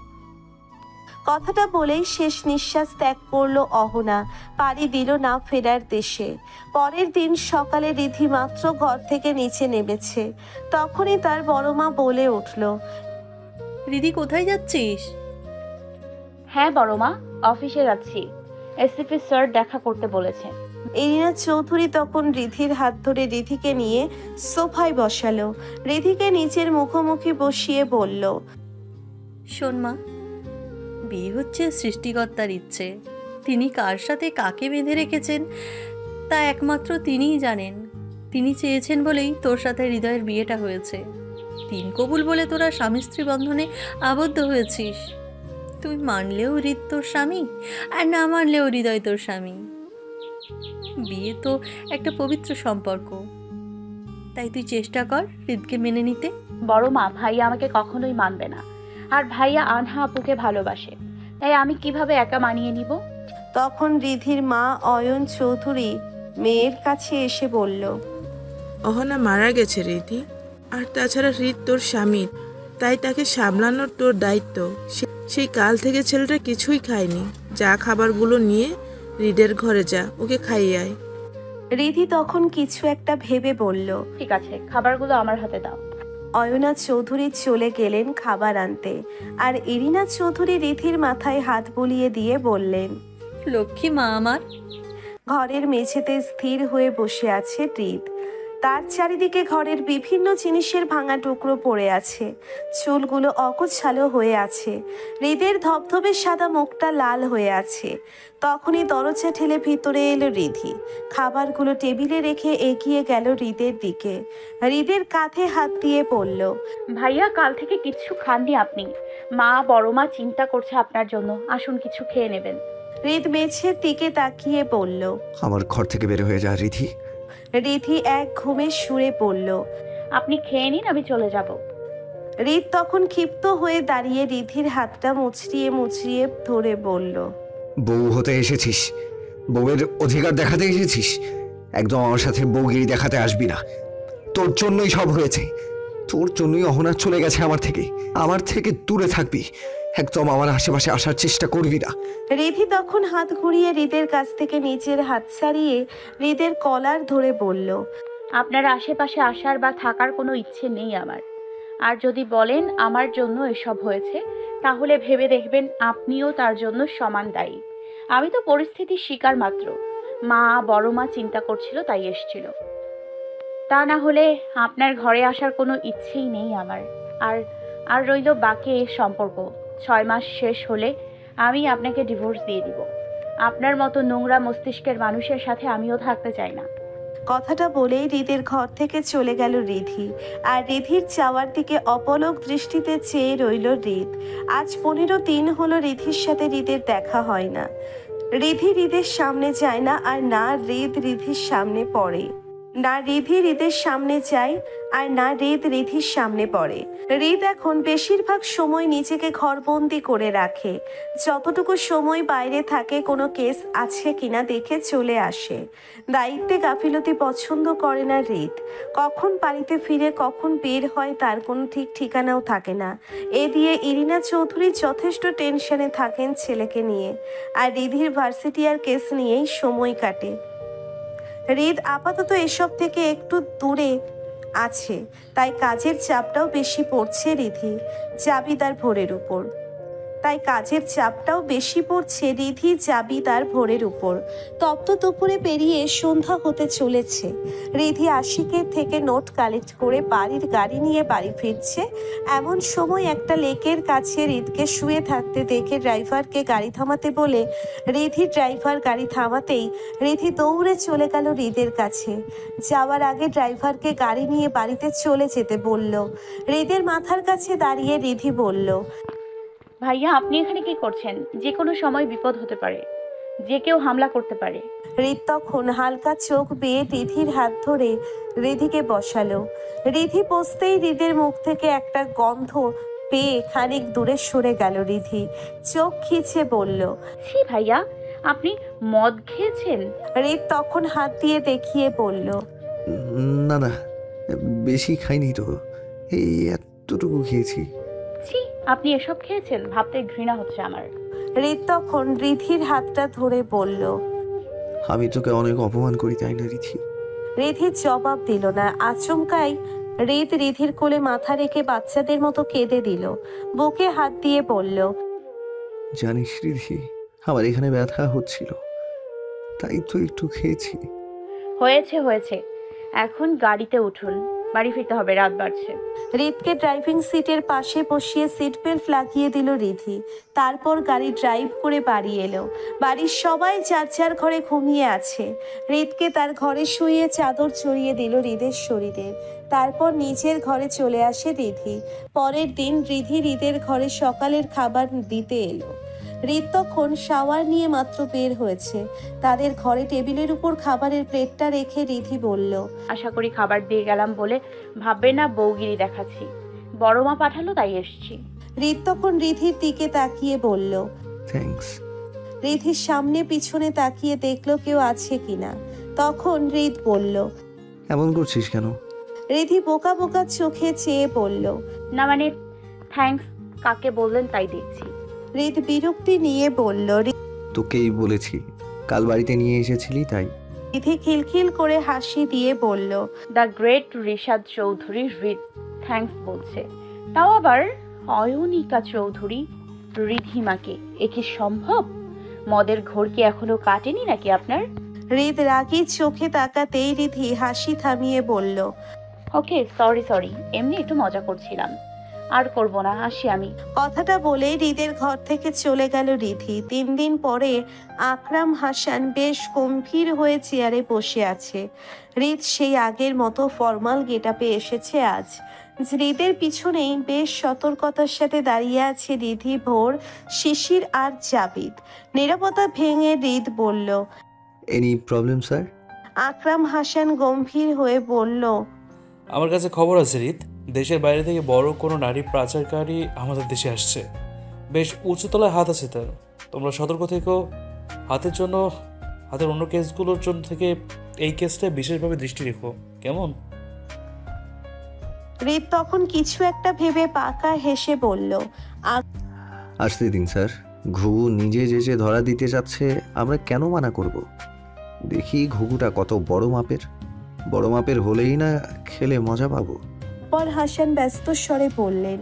কথাটা বলেই শেষ নিঃশ্বাস ত্যাগ করলো অহনা। পাড়ি দিল না ফেরার দেশে। পরের দিন সকালে রিধি মাত্র ঘর থেকে নিচে নেমেছে, তখনই তার বড় মা বলে উঠল, রিধি কোথায় যাচ্ছিস? হ্যাঁ বড় মা, অফিসে যাচ্ছি। এসিপি স্যার দেখা করতে বলেছে। এরিনা চৌধুরী তখন রিধির হাত ধরে রিধিকে নিয়ে সোফায় বসালো। রিধিকে নিচের মুখোমুখি বসিয়ে বলল, শোন মা, বিয়ে হচ্ছে সৃষ্টিকর্তার ইচ্ছে। তিনি কার সাথে কাকে বেঁধে রেখেছেন তা একমাত্র তিনিই জানেন। তিনি চেয়েছেন বলেই তোর সাথে হৃদয়ের বিয়েটা হয়েছে। তিন কবুল বলে তোরা স্বামী স্ত্রী বন্ধনে আবদ্ধ হয়েছিস। তুই মানলেও হৃদ তোর স্বামী, আর না মানলেও হৃদয় তোর স্বামী। বিয়ে তো একটা পবিত্র সম্পর্ক। তাই তুই চেষ্টা কর হৃদকে মেনে নিতে। বড় মা, ভাইয়া আমাকে কখনোই মানবে না। আর ভাইয়া আনহা আপুকে ভালোবাসে। তাই আমি কিভাবে একা মানিয়ে নিব? তখন রিধির মা অয়ন চৌধুরী মেয়ের কাছে এসে বলল, অহনা মারা গেছে রিধি। আর তাছাড়া হৃদ তোর স্বামী, তাই তাকে সামলানোর তোর দায়িত্ব। সেই কাল থেকে ছেলেটা কিছুই খায়নি। যা খাবারগুলো নিয়ে হৃদের ঘরে যা, ওকে খাইয়ে আয়। রিধি তখন কিছু একটা ভেবে বলল, ঠিক আছে, খাবারগুলো আমার হাতে দাও। অয়না চৌধুরী চলে গেলেন খাবার আনতে। আর ইরিনা চৌধুরী রিধির মাথায় হাত বুলিয়ে দিয়ে বললেন, লক্ষ্মী মা আমার। ঘরের মেঝেতে স্থির হয়ে বসে আছে হৃদ। তার চারিদিকে ঘরের বিভিন্ন জিনিসের ভাঙা টুকরো পড়ে আছে। চুলগুলো অগোছালো হয়ে আছে। হৃদের ধবধবে সাদা মুখটা লাল হয়ে আছে। তখনই দরজা ঠেলে ভিতরে এলো রিধি। খাবারগুলো টেবিলে রেখে এগিয়ে গেল হৃদের দিকে। হৃদের কাঁধে হাত দিয়ে বলল, ভাইয়া কাল থেকে কিচ্ছু খাননি আপনি। মা, বড় মা চিন্তা করছে আপনার জন্য। আসুন কিছু খেয়ে নেবেন। হৃদ মেঝের দিকে তাকিয়ে বলল, আমার ঘর থেকে বের হয়ে যা রিধি। রিধি এক ঘুমে শুয়ে পড়ল। আপনি খেয়ে নিন, আমি চলে যাব। হৃদ তখন ক্ষিপ্ত হয়ে দাঁড়িয়ে রিধির হাতটা মুচড়িয়ে মুচড়িয়ে ধরে বলল, বউ হতে এসেছিস, বউয়ের অধিকার দেখাতে এসেছিস। একদম আমার সাথে বউগিরি দেখাতে আসবি না। তোর জন্যই সব হয়েছে। তোর জন্যই অহনা চলে গেছে আমার থেকে দূরে থাকবি। একদম আমার আশেপাশে আসার চেষ্টা করবি না। রিধি তখন হাত ঘুরিয়ে হৃদের কাছ থেকে নিজের হাত ছাড়িয়ে হৃদের কলার ধরে বলল, আপনার আশেপাশে আসার বা থাকার কোনো ইচ্ছে নেই আমার। আর যদি বলেন আমার জন্য এসব হয়েছে, তাহলে ভেবে দেখবেন আপনিও তার জন্য সমান দায়ী। আমি তো পরিস্থিতির শিকার মাত্র। মা, বড় মা চিন্তা করছিল তাই এসছিল। তা না হলে আপনার ঘরে আসার কোনো ইচ্ছেই নেই আমার। আর রইল বাকি এই সম্পর্ক। 6 মাস শেষ হলে আমি আপনাকে ডিভোর্স দিয়ে দিব। আপনার মতো নোংরা মস্তিষ্কের মানুষের সাথে আমিও থাকতে চাই না। কথাটা বলেই হৃদের ঘর থেকে চলে গেল রিধি। আর রিধির চাওয়ার দিকে অপলক দৃষ্টিতে চেয়ে রইল হৃদ। আজ 15 দিন হলো রিধির সাথে হৃদের দেখা হয় না। রিধি হৃদের সামনে যায় না, আর না হৃদ রিধির সামনে পড়ে। না রিধি হৃদের সামনে যায়, আর না হৃদ রিধির সামনে পড়ে। হৃদ এখন বেশিরভাগ সময় নিজেকে ঘরবন্দি করে রাখে। যতটুকু সময় বাইরে থাকে কোনো কেস আছে কিনা দেখে চলে আসে। দায়িত্বে গাফিলতি পছন্দ করে না হৃদ। কখন বাড়িতে ফিরে কখন বের হয় তার কোনো ঠিক ঠিকানাও থাকে না। এ দিয়ে ইরিনা চৌধুরী যথেষ্ট টেনশনে থাকেন ছেলেকে নিয়ে। আর রিধির ভার্সিটি আর কেস নিয়েই সময় কাটে। হৃদ আপাতত এসব থেকে একটু দূরে আছে, তাই কাজের চাপটাও বেশি পড়ছে রিধি জাবিদার ভোরের উপর। তপ্ত দুপুরে পেরিয়ে সন্ধ্যা হতে চলেছে। রিধি আশিকের থেকে নোট কালেক্ট করে বাড়ির গাড়ি নিয়ে বাড়ি ফিরছে। এমন সময় একটা লেকের কাছে হৃদকে শুয়ে থাকতে দেখে ড্রাইভারকে গাড়ি থামাতে বলে ড্রাইভার গাড়ি থামাতেই রিধি দৌড়ে চলে গেল হৃদের কাছে। যাওয়ার আগে ড্রাইভারকে গাড়ি নিয়ে বাড়িতে চলে যেতে বলল। হৃদের মাথার কাছে দাঁড়িয়ে রিধি বলল, ভাইয়া আপনি এখানে কি করছেন? যে কোনো সময় বিপদ হতে পারে, যে কেউ হামলা করতে পারে। হৃদ তখন হালকা চোখ বেয়ে রিধির হাত ধরে রিধিকে বসালো। রিধি বসতেই হৃদের মুখ থেকে একটা গন্ধ পেয়ে খানিক দূরে সরে গেল। রিধি চোখ খিচে বলল, ছি ভাইয়া, আপনি মদ খেয়েছেন? হৃদ তখন হাত দিয়ে দেখিয়ে বলল, না না, বেশি খাইনি তো, এই এতটুকু খেয়েছি। ছি, আপনি এসব খেয়েছেন? ভাবতে ঘৃণা হচ্ছে আমার। হৃদ তখন রিধির হাতটা ধরে বলল, আমি তোকে অনেক অপমান করি তাই না রিধি? রিধি জবাব দিল না। আচমকাই হৃদ রিধির কোলে মাথা রেখে বাচ্চাদের মতো কেঁদে দিল। বুকে হাত দিয়ে বলল, জানিস রিধি, আমার এখানে ব্যথা হচ্ছিল, তাই তো একটু খেয়েছি। হয়েছে, এখন গাড়িতে উঠুন, বাড়ি ফিরতে হবে, রাত বাড়ছে। হৃদকে ড্রাইভিং সিটের পাশে বসিয়ে সিট বেল্ট লাগিয়ে দিল রিধি। তারপর গাড়ি ড্রাইভ করে বাড়ি এলো। বাড়ির সবাই যার যার ঘরে ঘুমিয়ে আছে। হৃদকে তার ঘরে শুইয়ে চাদর চড়িয়ে দিল হৃদের শরীরের। তারপর নিজের ঘরে চলে আসে রিধি। পরের দিন রিধি হৃদের ঘরে সকালের খাবার দিতে এলো। হৃদ তখন শাওয়ার নিয়ে মাত্র বের হয়েছে। তাদের ঘরে টেবিলের উপর খাবারের প্লেটটা রেখে রিধি বলল, আশা করি খাবার দিয়ে গেলাম বলে ভাববে না বউগিরি দেখাচ্ছি। বড় মা পাঠালো তাই এসছি। হৃদ তখন রিধির দিকে তাকিয়ে বলল, থ্যাঙ্কস। রিধির সামনে পিছনে তাকিয়ে দেখলো কেউ আছে কিনা। তখন হৃদ বলল, এমন করছিস কেন? রিধি বোকা বোকা চোখে চেয়ে বলল, না মানে থ্যাঙ্কস কাকে বললেন তাই দেখছি। হৃদ বিরক্তি নিয়ে বলল, তোকেই বলেছি, কাল বাড়িতে নিয়ে এসেছিলি তাই। রিধি খিলখিল করে হাসি দিয়ে বলল, দ্য গ্রেট রিশাদ চৌধুরী হৃদ থ্যাঙ্কস বলছে, তাও আবার অয়নিকা চৌধুরী রিধিমাকে। এ কি সম্ভব? মদের ঘোর কি এখনো কাটেনি নাকি আপনার? হৃদ রাগী চোখে তাকাতেই রিধি হাসি থামিয়ে বলল, ওকে সরি, এমনি একটু মজা করছিলাম, আর করব না, আসি আমি। কথাটা বলে হৃদের ঘর থেকে চলে গেল রিধি। 3 দিন পরে আকরাম হাসান বেশ গম্ভীর হয়ে চেয়ারে বসে আছে। হৃদ সেই আগের মতো ফর্মাল গেটআপে এসেছে আজ। হৃদের পিছনেই বেশ সতর্কতার সাথে দাঁড়িয়ে আছে রিধি, ভোর, শিশির আর জাবিদ। নিরাপত্তা ভেঙে হৃদ বলল, এনি প্রবলেম স্যার? আকরাম হাসান গম্ভীর হয়ে বলল, আমার কাছে খবর আছে হৃদ, দেশের বাইরে থেকে বড় কোনো নারী পাচারকারী আমাদের দেশে আসছে। বেশ উঁচুতলায় হাত আছে তার, তোমরা সতর্ক থেকো। হাতের অন্য কেসগুলোর জন্য থেকে এই কেসটা বিশেষভাবে দৃষ্টি রেখো, কেমন? হৃদ তখন কিছু একটা ভেবে পাকা হেসে বলল, আসতে দিন স্যার, ঘুঘু নিজে যে ধরা দিতে যাচ্ছে আমরা কেন মানা করব? দেখি ঘুঘুটা কত বড় মাপের হলেই না খেলে মজা পাবো। পর হাসান ব্যস্ত স্বরে বললেন,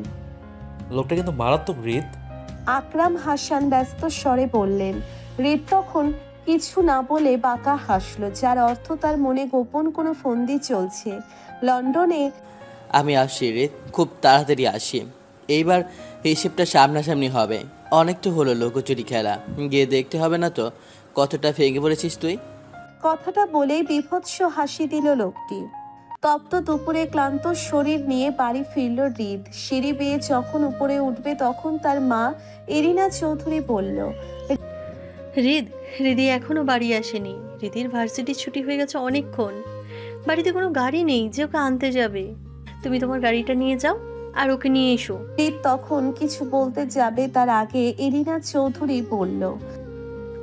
লোকটা কিন্তু মারাত্মক হৃদ। আকরাম হাসান ব্যস্ত স্বরে বললেন। হৃদ তখন কিছু না বলে বাঁকা হাসলো, যার অর্থ তার মনে গোপন কোনো ফন্দি চলছে। লন্ডনে আমি আসছি হৃদ, খুব তাড়াতাড়ি আসি। এইবার হিসেবটা সামনাসামনি হবে। অনেকটা হলো লুকোচুরি খেলা, গিয়ে দেখতে হবে না তো কতটা ভেঙে পড়েছিস তুই? কথাটা বলেই বীভৎস হাসি দিল লোকটি। তপ্ত দুপুরে ক্লান্ত শরীর নিয়ে বাড়ি ফিরল হৃদ। সিঁড়ি বেয়ে যখন উপরে উঠবে তখন তার মা এরিনা চৌধুরী বলল, হৃদি এখনো বাড়ি আসেনি। হৃদির ভার্সিটি ছুটি হয়ে গেছে অনেকক্ষণ। বাড়িতে কোনো গাড়ি নেই যে ওকে আনতে যাবে। তুমি তোমার গাড়িটা নিয়ে যাও আর ওকে নিয়ে এসো। হৃদ তখন কিছু বলতে যাবে তার আগে এরিনা চৌধুরী বলল,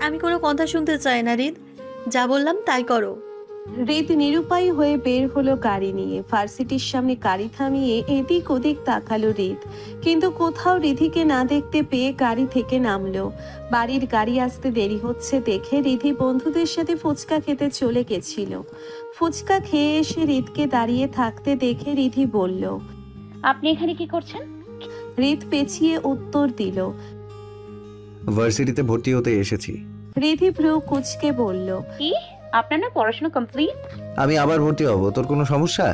আমি কোনো কথা শুনতে চাই না হৃদ, যা বললাম তাই করো। হৃদ নিরুপায় হয়ে বের হলো গাড়ি নিয়ে। ভার্সিটির সামনে গাড়ি থামিয়ে এদিক ওদিক তাকালো হৃদ, কিন্তু কোথাও রিধিকে না দেখতে পেয়ে গাড়ি থেকে নামলো। বাড়ির গাড়ি আসতে দেরি হচ্ছে দেখে রিধি বন্ধুদের সাথে ফুচকা খেতে চলে গেছিল। ফুচকা খেয়ে এসে হৃদকে দাঁড়িয়ে থাকতে দেখে রিধি বলল, আপনি এখানে কি করছেন? হৃদ পেঁচিয়ে উত্তর দিল। ভার্সিটিতে ভর্তি হতে এসেছি। রিধি ভ্রু কুচকে বলল, কি আপনার না পড়াশোনা কমপ্লিট? আমি আবার ভর্তি হব, তোর কোনো সমস্যা?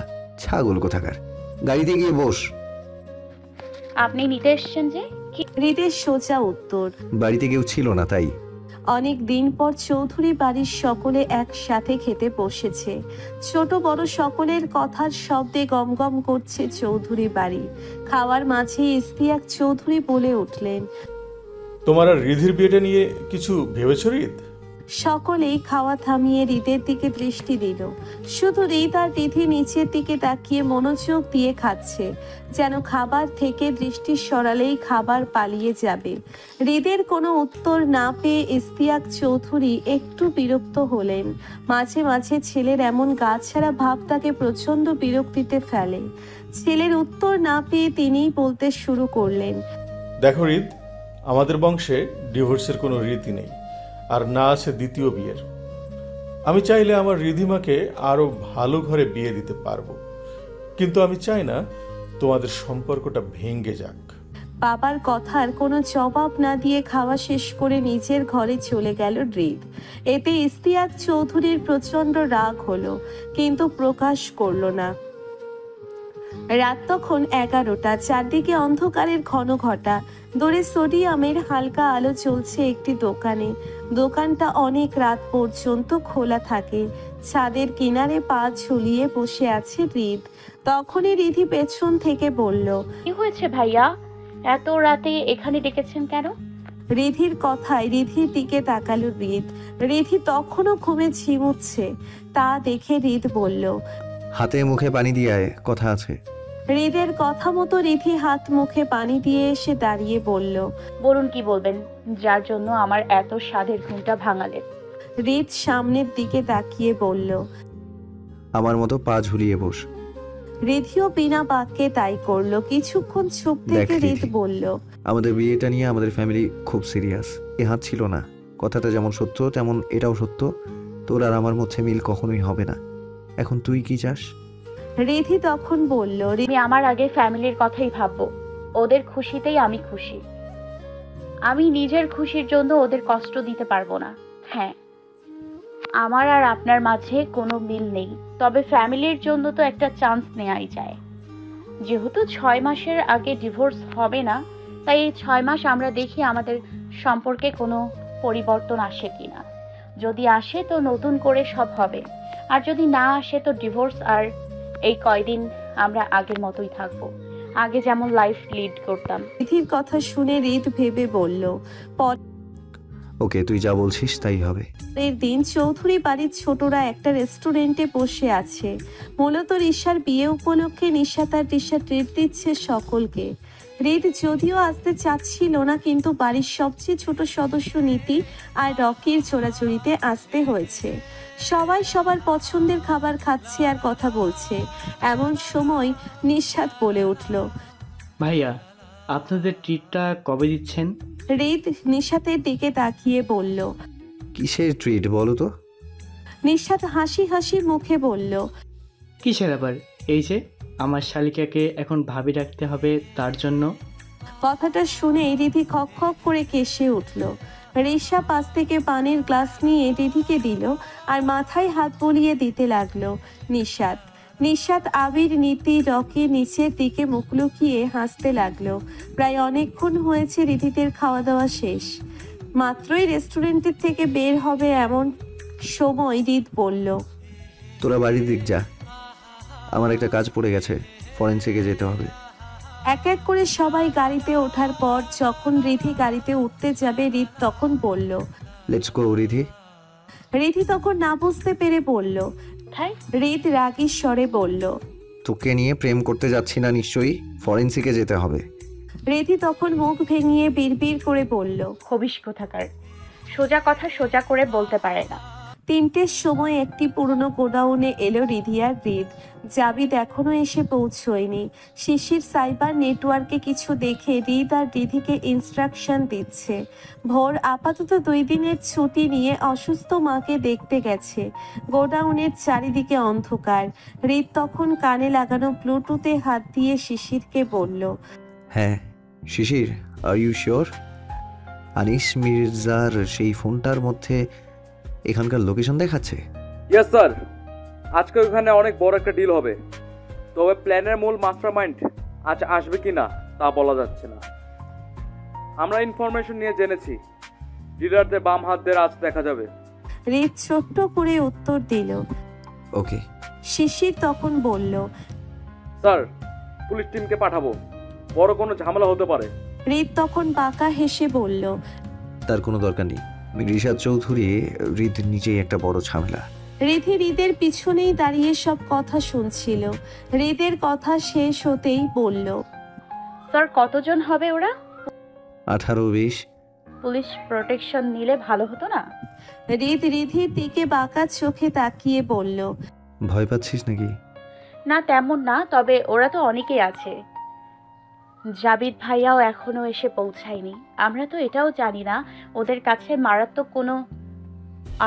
ছাগল কোথাকার, গাড়িতে গিয়ে বস। আপনি নিতে এসেছেন যে? হৃদের সোজা উত্তর, বাড়িতে কেউ ছিল না তাই। অনেক দিন পর চৌধুরী বাড়ির সকলে একসাথে খেতে বসেছে। ছোট বড় সকলের কথার শব্দে গমগম করছে চৌধুরী বাড়ি। খাওয়ার মাঝে ইস্তিয়াক চৌধুরী বলে উঠলেন, তোমার আর রিধির বিয়েটা নিয়ে কিছু ভেবেছো রিদ? সকলেই খাওয়া থামিয়ে হৃদের দিকে দৃষ্টি দিল। শুধু হৃদ আর রিধি নিচের দিকে তাকিয়ে মনোযোগ দিয়ে খাচ্ছে, যেন খাবার থেকে দৃষ্টি সরালেই খাবার পালিয়ে যাবে। হৃদের কোনো উত্তর না পেয়ে ইস্তিয়াক চৌধুরী একটু বিরক্ত হলেন। মাঝে মাঝে ছেলের এমন গা ছাড়া ভাব তাকে প্রচণ্ড বিরক্তিতে ফেলে। ছেলের উত্তর না পেয়ে তিনিই বলতে শুরু করলেন, দেখো রিদ, আমাদের বংশে ডিভোর্সের কোনো রীতি নেই, আর না আছে দ্বিতীয় বিয়ের। আমি চাইলে আমার রিধিমাকে আরো ভালো ঘরে বিয়ে দিতে পারবো, কিন্তু আমি চাই না তোমাদের সম্পর্কটা ভেঙে যাক। বাবার কথার কোনো জবাব না দিয়ে খাওয়া শেষ করে নিজের ঘরে চলে গেল হৃদ। এতে ইস্তিয়াক চৌধুরীর প্রচণ্ড রাগ হলো, কিন্তু প্রকাশ করলো না। রাত তখন 11টা, চারদিকে অন্ধকারের ঘন ঘটা। দূরে সোডিয়ামের হালকা আলো চলছে একটি দোকানে। দোকানটা অনেক রাত পর্যন্ত খোলা থাকে। ছাদের কিনারে পা ঝুলিয়ে বসে আছে হৃদ। তখনই রিধি পেছন থেকে বলল, কি হয়েছে ভাইয়া, এত রাতে এখানে ডেকেছেন কেন? রিধির কথায় রিধির দিকে তাকালো হৃদ। রিধি তখনও ঘুমে ঝিমুচ্ছে। তা দেখে হৃদ বলল, হাতে মুখে পানি দিয়ে আয়, কথা আছে। হৃদের কথা মতো রিধি হাত মুখে পানি দিয়ে এসে দাঁড়িয়ে বলল, বলুন কি বলবেন, যার জন্য আমার এত স্বাদের ঘুমটা ভাঙালেন? হৃদ সামনের দিকে তাকিয়ে বলল, আমার মতো পা ঝুলিয়ে বস। রিধিও বিনা বাক্যে তাই করলো। কিছুক্ষণ চুপ থেকে হৃদ বলল, আমাদের বিয়েটা নিয়ে আমাদের ফ্যামিলি খুব সিরিয়াস। এ হাত ছিল না, কথাটা যেমন সত্য তেমন এটাও সত্য। তোর আর আমার মধ্যে মিল কখনোই হবে না। এখন তুই কি চাস? রিধি তখন বলল, আমি আমার আগে ফ্যামিলির কথাই ভাববো। ওদের খুশিতেই আমি খুশি। আমি নিজের খুশির জন্য ওদের কষ্ট দিতে পারবো না। হ্যাঁ, আমার আর আপনার মাঝে কোনো মিল নেই, তবে ফ্যামিলির জন্য তো একটা চান্স নেওয়াই যায়। যেহেতু 6 মাসের আগে ডিভোর্স হবে না, তাই এই 6 মাস আমরা দেখি আমাদের সম্পর্কে কোনো পরিবর্তন আসে কিনা। যদি আসে তো নতুন করে সব হবে, আর যদি না আসে তো ডিভোর্স। আর এই কয়দিন আমরা আগের মতোই থাকবো, আগে যেমন লাইফ লিড করতাম। রিধির কথা শুনে হৃদ ভেবে বলল, ওকে, তুই যা বলছিস তাই হবে। পরের দিন চৌধুরী বাড়ির ছোটরা একটা রেস্টুরেন্টে বসে আছে। মূলত রিশার বিয়ে উপলক্ষে নিশা তার রিশা ট্রিট দিচ্ছে সকলকে। হৃদ যদিও আসতে চাচ্ছিল না, কিন্তু বাড়ির সবচেয়ে ছোট সদস্য নীতি আর রকির চোরাচুরিতে আসতে হয়েছে। সবাই সবার পছন্দের খাবার খাচ্ছে আর কথা বলছে। এমন সময় নিশাত বলে উঠল, ভাইয়া, আপনাদের ট্রিটটা কবে দিচ্ছেন? হৃদ নিশাতের দিকে তাকিয়ে বলল, কিসের ট্রিট বলো তো? নিশাত হাসি হাসি মুখে বলল, কিসের আবার? এই যে আমার শালিকাকে এখন ভাবি রাখতে হবে, তার জন্য। কথাটা শুনে রিধি খক খক করে কেসে উঠল। রিশা পাশ থেকে পানির গ্লাস নিয়ে রিধিকে দিল আর মাথায় হাত বুলিয়ে দিতে লাগলো নিশাত আবির নীতি রকি নিচের দিকে মুখ লুকিয়ে হাসতে লাগলো। প্রায় অনেকক্ষণ হয়েছে রিধিদের খাওয়া দাওয়া শেষ। মাত্রই রেস্টুরেন্টের থেকে বের হবে এমন সময় হৃদ বলল, তোরা বাড়ির দিক যা, আমার একটা কাজ পড়ে গেছে, ফরেনসিকে যেতে হবে। এক এক করে সবাই গাড়িতে ওঠার পর যখন রিধি গাড়িতে উঠতে যাবে হৃদ তখন বলল, লেটস গো রিধি। রিধি তখন না বুঝতে পেরে বলল, হৃদ রাগী স্বরে বলল, তোকে নিয়ে প্রেম করতে যাচ্ছি না নিশ্চয়ই, ফরেনসিকে যেতে হবে। রিধি তখন মুখ ভেঙিয়ে বিড়বিড় করে বলল, খবিশ কোথাকার, সোজা কথা সোজা করে বলতে পারে না। 3টের সময় একটি পুরনো গোডাউনে এলো রিধি আর হৃদ। জাবিদ এখনো এসে পৌঁছয়নি। শিশির সাইবার নেটওয়ার্কে কিছু দেখে হৃদ আর রিধিকে ইনস্ট্রাকশন দিচ্ছে। ভোর আপাতত 2 দিনের ছুটি নিয়ে অসুস্থ মাকে দেখতে গেছে। গোডাউনের চারিদিকে অন্ধকার। হৃদ তখন কানে লাগানো ব্লুটুথে হাত দিয়ে শিশিরকে বলল, হ্যাঁ শিশির, আর ইউ শিওর? আনিস মির্জার সেই ফোনটার মধ্যে এখানকার লোকেশন দেখাচ্ছে? ইয়েস স্যার, আজকে ওখানে অনেক বড় একটা ডিল হবে, তবে প্ল্যানের মূল মাস্টারমাইন্ড আজ আসবে কি না তা বলা যাচ্ছে না। আমরা ইনফরমেশন নিয়ে জেনেছি ডিলারদের বাম হাতদের আজ দেখা যাবে। হৃদ ছোট্ট করে উত্তর দিল। ওকে। শিশির তখন বলল, স্যার পুলিশ টিমকে পাঠাবো, বড় কোনো ঝামেলা হতে পারে। হৃদ তখন বাঁকা হেসে বলল, তার কোনো দরকার নেই। রিশাদ চৌধুরী হৃদ নিজেই একটা বড় ঝামেলা। রিধি হৃদের পিছনেই দাঁড়িয়ে সব কথা শুনছিল। হৃদের কথা শেষ হতেই বলল, স্যার কতজন হবে ওরা? 18-20। পুলিশ প্রোটেকশন নিলে ভালো হতো না? হৃদ রিধির দিকে বাঁকা চোখে তাকিয়ে বলল, ভয় পাচ্ছিস নাকি? না তেমন না, তবে ওরা তো অনেকেই আছে। জাবিদ ভাইয়াও এখনো এসে পৌঁছায়নি। আমরা তো এটাও জানি না ওদের কাছে মারাত্মক কোনো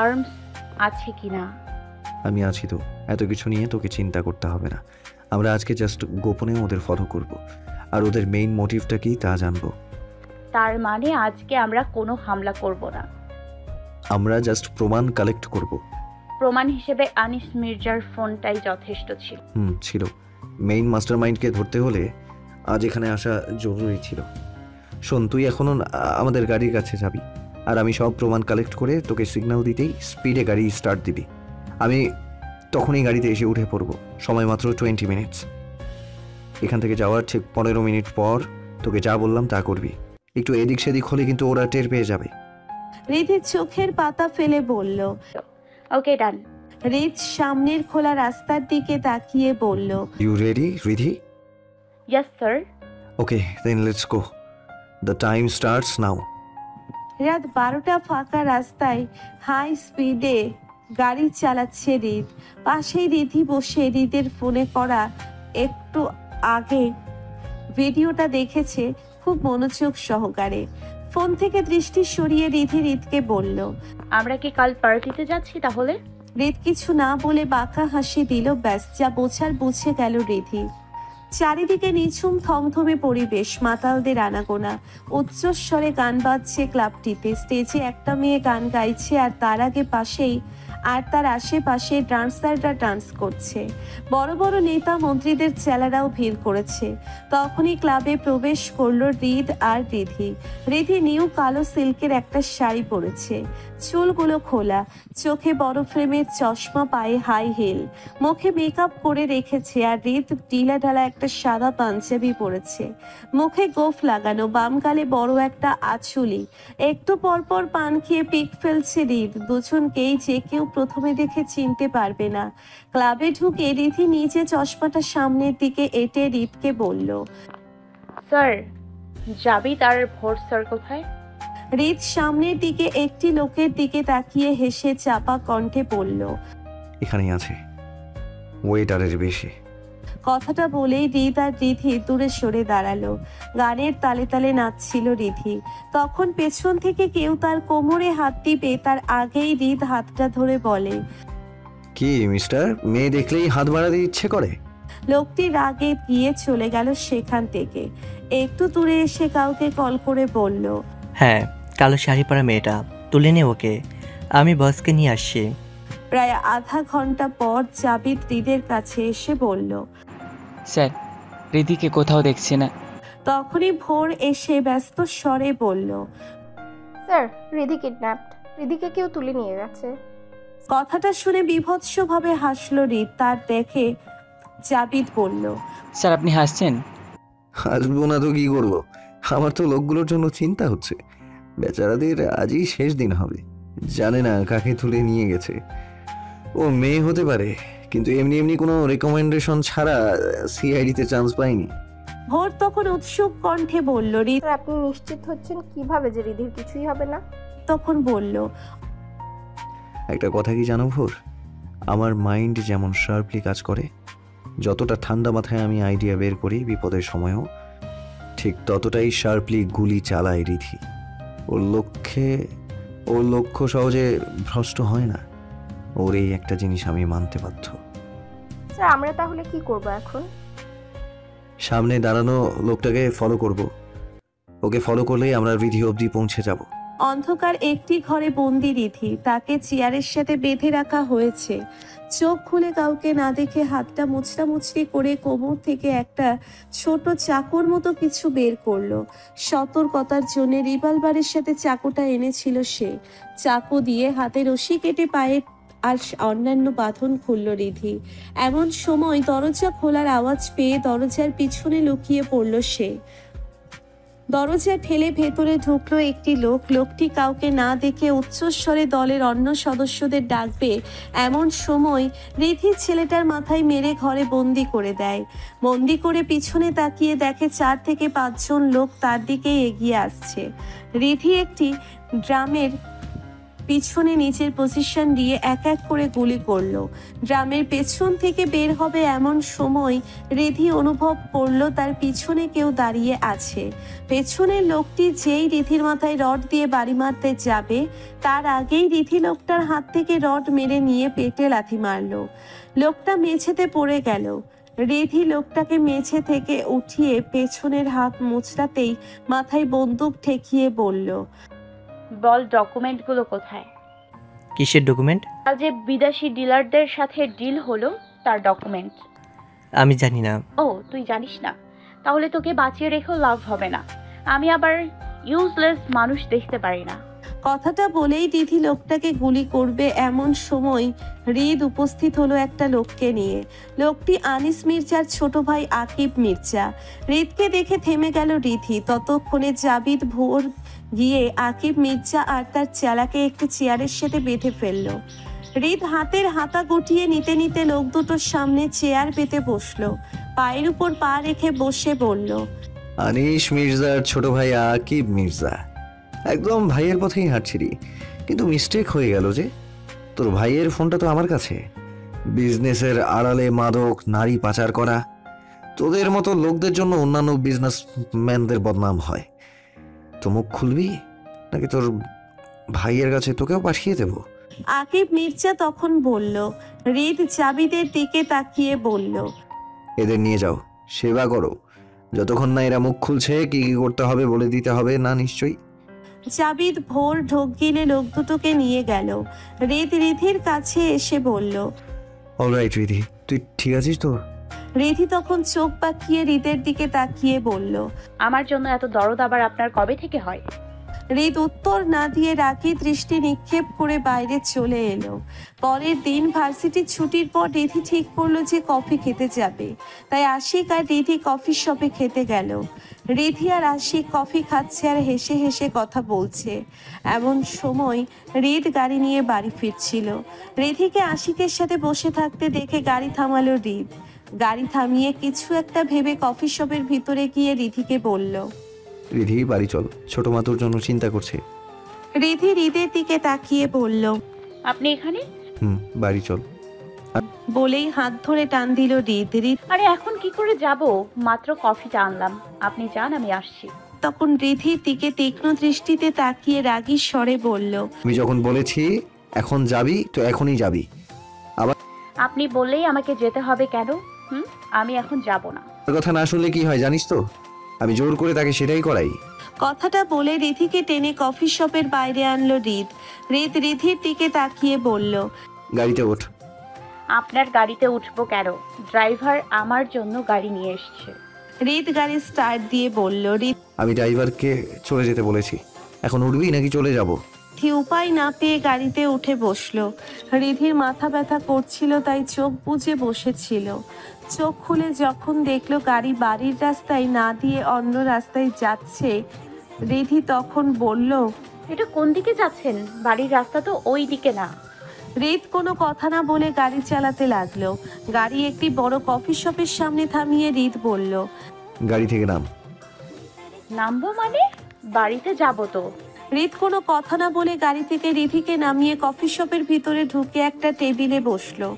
আর্মস আছে কিনা। আমি আছি তো, এত কিছু নিয়ে তোকে চিন্তা করতে হবে না। আমরা আজকে জাস্ট গোপনে ওদের ফলো করব, আর ওদের মেইন মোটিভটা কি তা জানবো। তার মানে আজকে আমরা কোনো হামলা করব না, আমরা জাস্ট প্রমাণ কালেক্ট করব। প্রমাণ হিসেবে আনিস মির্জার ফোনটাই যথেষ্ট ছিল। ছিল। মেইন মাস্টারমাইন্ডকে ধরতে হলে আজ এখানে আসা জরুরি ছিল। শোন, তুই এখনো আমাদের গাড়ির কাছে যাবি, আর আমি সব প্রমাণ কালেক্ট করে তোকে সিগন্যাল দিতেই স্পিডে গাড়ি স্টার্ট দিবি। আমি তখনই গাড়িতে এসে উঠে পড়ব। সময় মাত্র 20 মিনিটস। এখান থেকে যাওয়ার ঠিক 15 মিনিট পর তোকে যা বললাম তা করবি। একটু এদিক সেদিক হলে কিন্তু ওরা টের পেয়ে যাবে। হৃদ চোখের পাতা ফেলে বলল, ওকে ডান। হৃদ সামনের খোলা রাস্তার দিকে তাকিয়ে বলল, you ready Riddhi? Yes sir. Okay then let's go, the time starts now. রাত 12টা ফাঁকা রাস্তায় হাই স্পিডে গাড়ি চালাচ্ছে হৃদ। পাশেই রিধি বসে হৃদের ফোনে করা একটু আগে ভিডিওটা দেখেছে খুব মনোযোগ সহকারে। ফোন থেকে দৃষ্টি সরিয়ে রিধি হৃদকে বলল, আমরা কি কাল পার্টিতে যাচ্ছি তাহলে? হৃদ কিছু না বলে বাঁকা হাসি দিল। ব্যাস, যা বোঝার বুঝে গেল রিধি। চারিদিকে নিঝুম থমথমে পরিবেশ, মাতালদের আনাগোনা। উচ্চস্বরে গান বাজছে ক্লাবটিতে। স্টেজে একটা মেয়ে গান গাইছে, আর তার আশেপাশে ডান্সাররা ডান্স করছে। বড় বড় নেতা মন্ত্রীদের চেলারাও ভিড় করেছে। তখনই ক্লাবে প্রবেশ করলো হৃদ আর রিধি। রিধি নিউ কালো সিল্কের একটা শাড়ি পরেছে, চুলগুলো খোলা, চোখে বড় ফ্রেমের চশমা, পায়ে হাই হিল, মুখে মেকআপ করে রেখেছে। আর হৃদ ঢিলা ঢালা একটা সাদা পাঞ্জাবি পরেছে, মুখে গোফ লাগানো, বাম গালে বড় একটা আঁচুলি। একটু পরপর পান খেয়ে পিক ফেলছে হৃদ। দুজনকেই যে কেউ প্রথমে দেখে চিনতে পারবে না। ক্লাবে ঢুকে রিধি নিজে চশমাটা সামনের দিকে এঁটে হৃদকে বলল, স্যার জাবিদ আর ভোর স্যার কোথায়? হৃদ সামনের দিকে একটি লোকের দিকে তাকিয়ে হেসে চাপা কণ্ঠে বলল, এখানেই আছে, ওয়েটারের বেশি। কথাটা বলেই হৃদ আর রিধি দূরে সরে দাঁড়ালো। গানের তালে তালে নাচছিল রিধি। তখন পেছন থেকে কেউ তার কোমরে হাত দিবে তার আগেই হৃদ হাতটা ধরে বলে, কি মিস্টার, মেয়ে দেখলেই হাত বাড়াতে ইচ্ছে করে? লোকটি রাগে গিয়ে চলে গেল সেখান থেকে। একটু দূরে এসে কাউকে কল করে বলল, হ্যাঁ, কালো শাড়ি পরা মেয়েটা, তুলে নে ওকে, আমি বসকে নিয়ে আসছি। প্রায় আধা ঘন্টা পর জাবিদ হৃদের কাছে এসে বলল, স্যার রিধিকে কোথাও দেখছি না। তখনই ভোর এসে ব্যস্ত স্বরে বলল, স্যার রিধি কিডন্যাপড, রিধিকে কেউ তুলে নিয়ে গেছে। কথাটা শুনে বিভৎসভাবে হাসলো হৃদ। তার দেখে জাবিদ বলল, স্যার আপনি হাসছেন? হাসবো না তো কি করবো, আমার তো লোকগুলোর জন্য চিন্তা হচ্ছে। বেচারাদের আজই শেষ দিন হবে, জানে না কাকে তুলে নিয়ে গেছে। ও মেয়ে হতে পারে, কিন্তু এমনি এমনি কোনো রেকমেন্ডেশন ছাড়া সিআইডিতে চান্স পাইনি। ভোর তখন উৎসুক কণ্ঠে বলল, হৃদ আপনি নিশ্চিত হচ্ছেন কিভাবে যে রিধির কিছুই হবে না? তখন বলল, একটা কথা কি জানো ভোর, আমার মাইন্ড যেমন শার্পলি কাজ করে, যতটা ঠান্ডা মাথায় আমি আইডিয়া বের করি বিপদের সময়ও, ঠিক ততটাই শার্পলি গুলি চালায় রিধি। ওর লক্ষ্য সহজে ভ্রষ্ট হয় না। ওর এই একটা জিনিস আমি মানতে বাধ্য। স্যার আমরা তাহলে কি করব এখন? সামনে দাঁড়ানো লোকটাকে ফলো করব। ওকে ফলো করলেই আমরা রিধি অবধি পৌঁছে যাব। অন্ধকার একটি ঘরে বন্দি রিধি, তাকে চেয়ারের সাথে বেঁধে রাখা হয়েছে। চোখ খুলে কাউকে না দেখে হাতটা মুচড়ামুচড়ি করে কোমর থেকে একটা ছোট চাকুর মতো কিছু বের করলো। সতর্কতার জন্য রিভলভারের সাথে চাকুটা এনেছিল সে। চাকু দিয়ে হাতে রশি কেটে পায়ে আর অন্যান্য বাঁধন খুলল রিধি। এমন সময় দরজা খোলার আওয়াজ পেয়ে দরজার পিছনে লুকিয়ে পড়ল সে। দরজা ঠেলে ভেতরে ঢুকলো একটি লোক। লোকটি কাউকে না দেখে উচ্চস্বরে দলের অন্য সদস্যদের ডাকবে এমন সময় রিধি ছেলেটার মাথায় মেরে ঘরে বন্দি করে দেয়। বন্দি করে পিছনে তাকিয়ে দেখে 4 থেকে 5 জন লোক তার দিকে এগিয়ে আসছে। রিধি একটি ড্রামের পিছনে নিচের পজিশন দিয়ে এক এক করে গুলি করলো। ড্রামের পেছন থেকে বের হবে এমন সময় রিধি অনুভব করলো তার পিছনে কেউ দাঁড়িয়ে আছে। পেছনের লোকটি যেই রিধির মাথায় রড দিয়ে বাড়ি মারতে যাবে তার আগেই রিধি লোকটার হাত থেকে রড মেরে নিয়ে পেটে লাথি মারলো। লোকটা মেঝেতে পড়ে গেল। রিধি লোকটাকে মেঝে থেকে উঠিয়ে পেছনের হাত মুচড়াতেই মাথায় বন্দুক ঠেকিয়ে বলল, বল ডকুমেন্টগুলো কোথায়? কিসের ডকুমেন্ট? কাল যে বিদেশি ডিলারদের সাথে ডিল হলো তার ডকুমেন্ট। আমি জানি না। ও তুই জানিস না? তাহলে তোকে বাঁচিয়ে রেখেও লাভ হবে না। আমি আবার ইউজলেস মানুষ দেখতে পারি না। কথাটা বলেই রিধি লোকটাকে গুলি করবে এমন সময় হৃদ উপস্থিত হলো একটা লোককে নিয়ে। লোকটি আনিস মির্জার ছোট ভাই আকিব মির্জা। হৃদকে দেখে থেমে গেল রিধি। ততক্ষণে জাবিদ ভোর গিয়ে আকিব মির্জা আর তার চেলাকে একটি চেয়ারের সাথে বেঁধে ফেললো। হৃদ হাতের হাতা গুটিয়ে নিতে নিতে লোক দুটোর সামনে চেয়ার পেতে বসলো। পায়ের উপর পা রেখে বসে বলল, আনিস মির্জার ছোট ভাই আকিব মির্জা, একদম ভাইয়ের পথেই হাঁটছিলি, কিন্তু মিস্টেক হয়ে গেল যে তোর ভাইয়ের ফোনটা তো আমার কাছে। বিজনেসের আড়ালে মাদক নারী পাচার করা, তোদের মতো লোকদের জন্য অন্যান্য বিজনেসম্যানদের বদনাম হয়। তো মুখ খুলবি নাকি তোর ভাইয়ের কাছে তোকেও পাঠিয়ে দেব? আকিব মির্জা তখন বলল। হৃদ জাবিদের দিকে তাকিয়ে বলল, এদের নিয়ে যাও, সেবা করো, যতক্ষণ না এরা মুখ খুলছে কি কি করতে হবে বলে দিতে হবে না? নিশ্চয়ই। জাবিদ ভোর ঢোক গিলে লোক দুটোকে নিয়ে গেল। হৃদ রিধির কাছে এসে বলল, অলরাইট রিধি, তুই ঠিক আছিস তো? রিধি তখন চোখ পাকিয়ে হৃদের দিকে তাকিয়ে বলল, আমার জন্য এত দরদ আবার আপনার কবে থেকে হয়? হৃদ উত্তর না দিয়ে রাগী দৃষ্টি নিক্ষেপ করে বাইরে চলে এলো। পরের দিন ভার্সিটির ছুটির পর রিধি ঠিক করলো যে কফি খেতে যাবে। তাই আশিক আর রিধি কফি শপে খেতে গেল। রিধি আর আশিক কফি খাচ্ছে আর হেসে হেসে কথা বলছে। এমন সময় হৃদ গাড়ি নিয়ে বাড়ি ফিরছিল। রিধিকে আশিকের সাথে বসে থাকতে দেখে গাড়ি থামালো হৃদ। গাড়ি থামিয়ে কিছু একটা ভেবে কফি শপের ভিতরে গিয়ে রিধিকে বলল, রিধি বাড়ি চল, ছোট মা তোর জন্য চিন্তা করছে। রিধি হৃদের দিকে তাকিয়ে বলল, আপনি এখানে? বাড়ি চল বলেই হাত ধরে টান দিল হৃদ। আরে এখন কি করে যাব? মাত্র কফিটা আনলাম, আপনি যান আমি আসছি। তখন রিধির দিকে তীক্ষ্ণ দৃষ্টিতে তাকিয়ে রাগী স্বরে বলল, আমি যখন বলেছি এখন যাবি তো এখনই যাবি। আবার আপনি বললেই আমাকে যেতে হবে কেন? আমি এখন যাব না। কথা না শুনলে কি হয় জানিস তো? আমি জোর করে তাকে সেটাই করাই। কথাটা বলে রিধিকে টেনে কফি শপের বাইরে আনলো হৃদ। রিধির দিকে তাকিয়ে বলল, গাড়িতে ওঠ। আপনার গাড়িতে উঠবো কেন? ড্রাইভার আমার জন্য গাড়ি নিয়ে এসেছে। হৃদ গাড়ি স্টার্ট দিয়ে বলল, আমি ড্রাইভারকে চলে যেতে বলেছি, এখন উঠবি নাকি চলে যাব? উপায় না পেয়ে গাড়িতে উঠে বসলো। রিধির মাথা ব্যথা করছিল তাই চোখ বুজে বসেছিল। চোখ খুলে যখন দেখলো গাড়ি বাড়ির রাস্তায় না দিয়ে অন্য রাস্তায় যাচ্ছে, রিধি তখন বলল, এটা কোন দিকে যাচ্ছেন? বাড়ির রাস্তা তো ওই দিকে না। হৃদ কোনো কথা না বলে গাড়ি চালাতে লাগলো। গাড়ি একটি বড় কফি শপের সামনে থামিয়ে হৃদ বলল, গাড়ি থেকে নাম। নামবো মানে? বাড়িতে যাব তো। হৃদ কোনো কথা না বলে গাড়ি থেকে রিধিকে নামিয়ে কফি শপের ভিতরে ঢুকে একটা টেবিলে বসলো।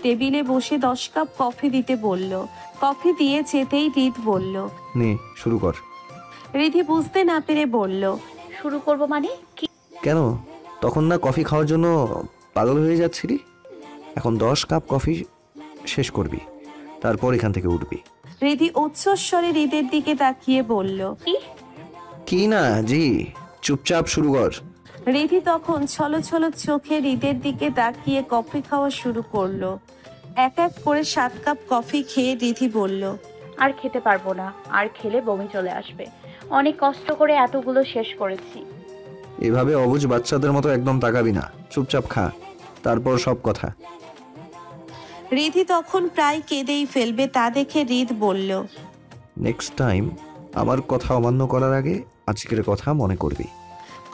টেবিলে বসে 10 কাপ কফি দিতে বলল। কফি দিয়ে যেতেই হৃদ বলল, নে শুরু কর। রিধি বুঝতে না পেরে বলল, শুরু করব মানে কি? কেন তখন না কফি খাওয়ার জন্য পাগল হয়ে যাচ্ছিলি? এখন 10 কাপ কফি শেষ করবি, তারপর এখান থেকে উঠবি। রিধি উচ্চস্বরে হৃদের দিকে তাকিয়ে বলল, কি না জি, চুপচাপ শুরু কর। রিধি তখন ছলো ছলো চোখে হৃদের দিকে তাকিয়ে কফি খাওয়া শুরু করলো। এক এক করে 7 কাপ কফি খেয়ে রিধি বলল, আর খেতে পারবো না, আর খেলে বমি চলে আসবে। অনেক কষ্ট করে এতগুলো শেষ করেছি। এভাবে অবুঝ বাচ্চাদের মতো একদম তাকাবি না, চুপচাপ খা, তারপর সব কথা। রিধি তখন প্রায় কেঁদেই ফেলবে তা দেখে হৃদ বলল, নেক্সট টাইম আমার কথা অমান্য করার আগে আজকের কথা মনে করবি।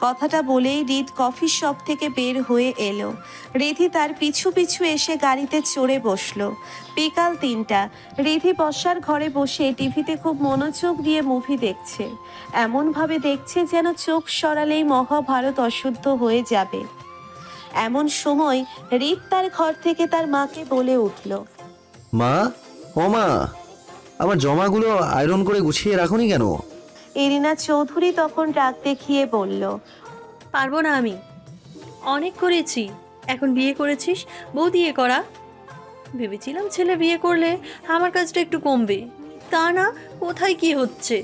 কথাটা বলেই হৃদ কফি শপ থেকে বের হয়ে এলো। রিধি তার পিছু পিছু এসে গাড়িতে চড়ে বসলো। বিকাল 3টা। রিধি বসার ঘরে বসে টিভিতে খুব মনোযোগ দিয়ে মুভি দেখছে। এমনভাবে দেখছে যেন চোখ সরালেই মহাভারত অশুদ্ধ হয়ে যাবে। এমন সময় হৃদ তার ঘর থেকে তার মাকে বলে উঠল, মা, ও মা, আমার জামাগুলো আয়রন করে গুছিয়ে রাখুনি কেন? এরিনা চৌধুরী তখন রাগ দেখিয়ে বলল, পারবো না আমি, অনেক করেছি। এখন বিয়ে করেছিস, বউ দিয়ে করা। ভেবেছিলাম ছেলে বিয়ে করলে আমার কাজটা একটু কমবে, তা না, কোথায় কি হচ্ছে।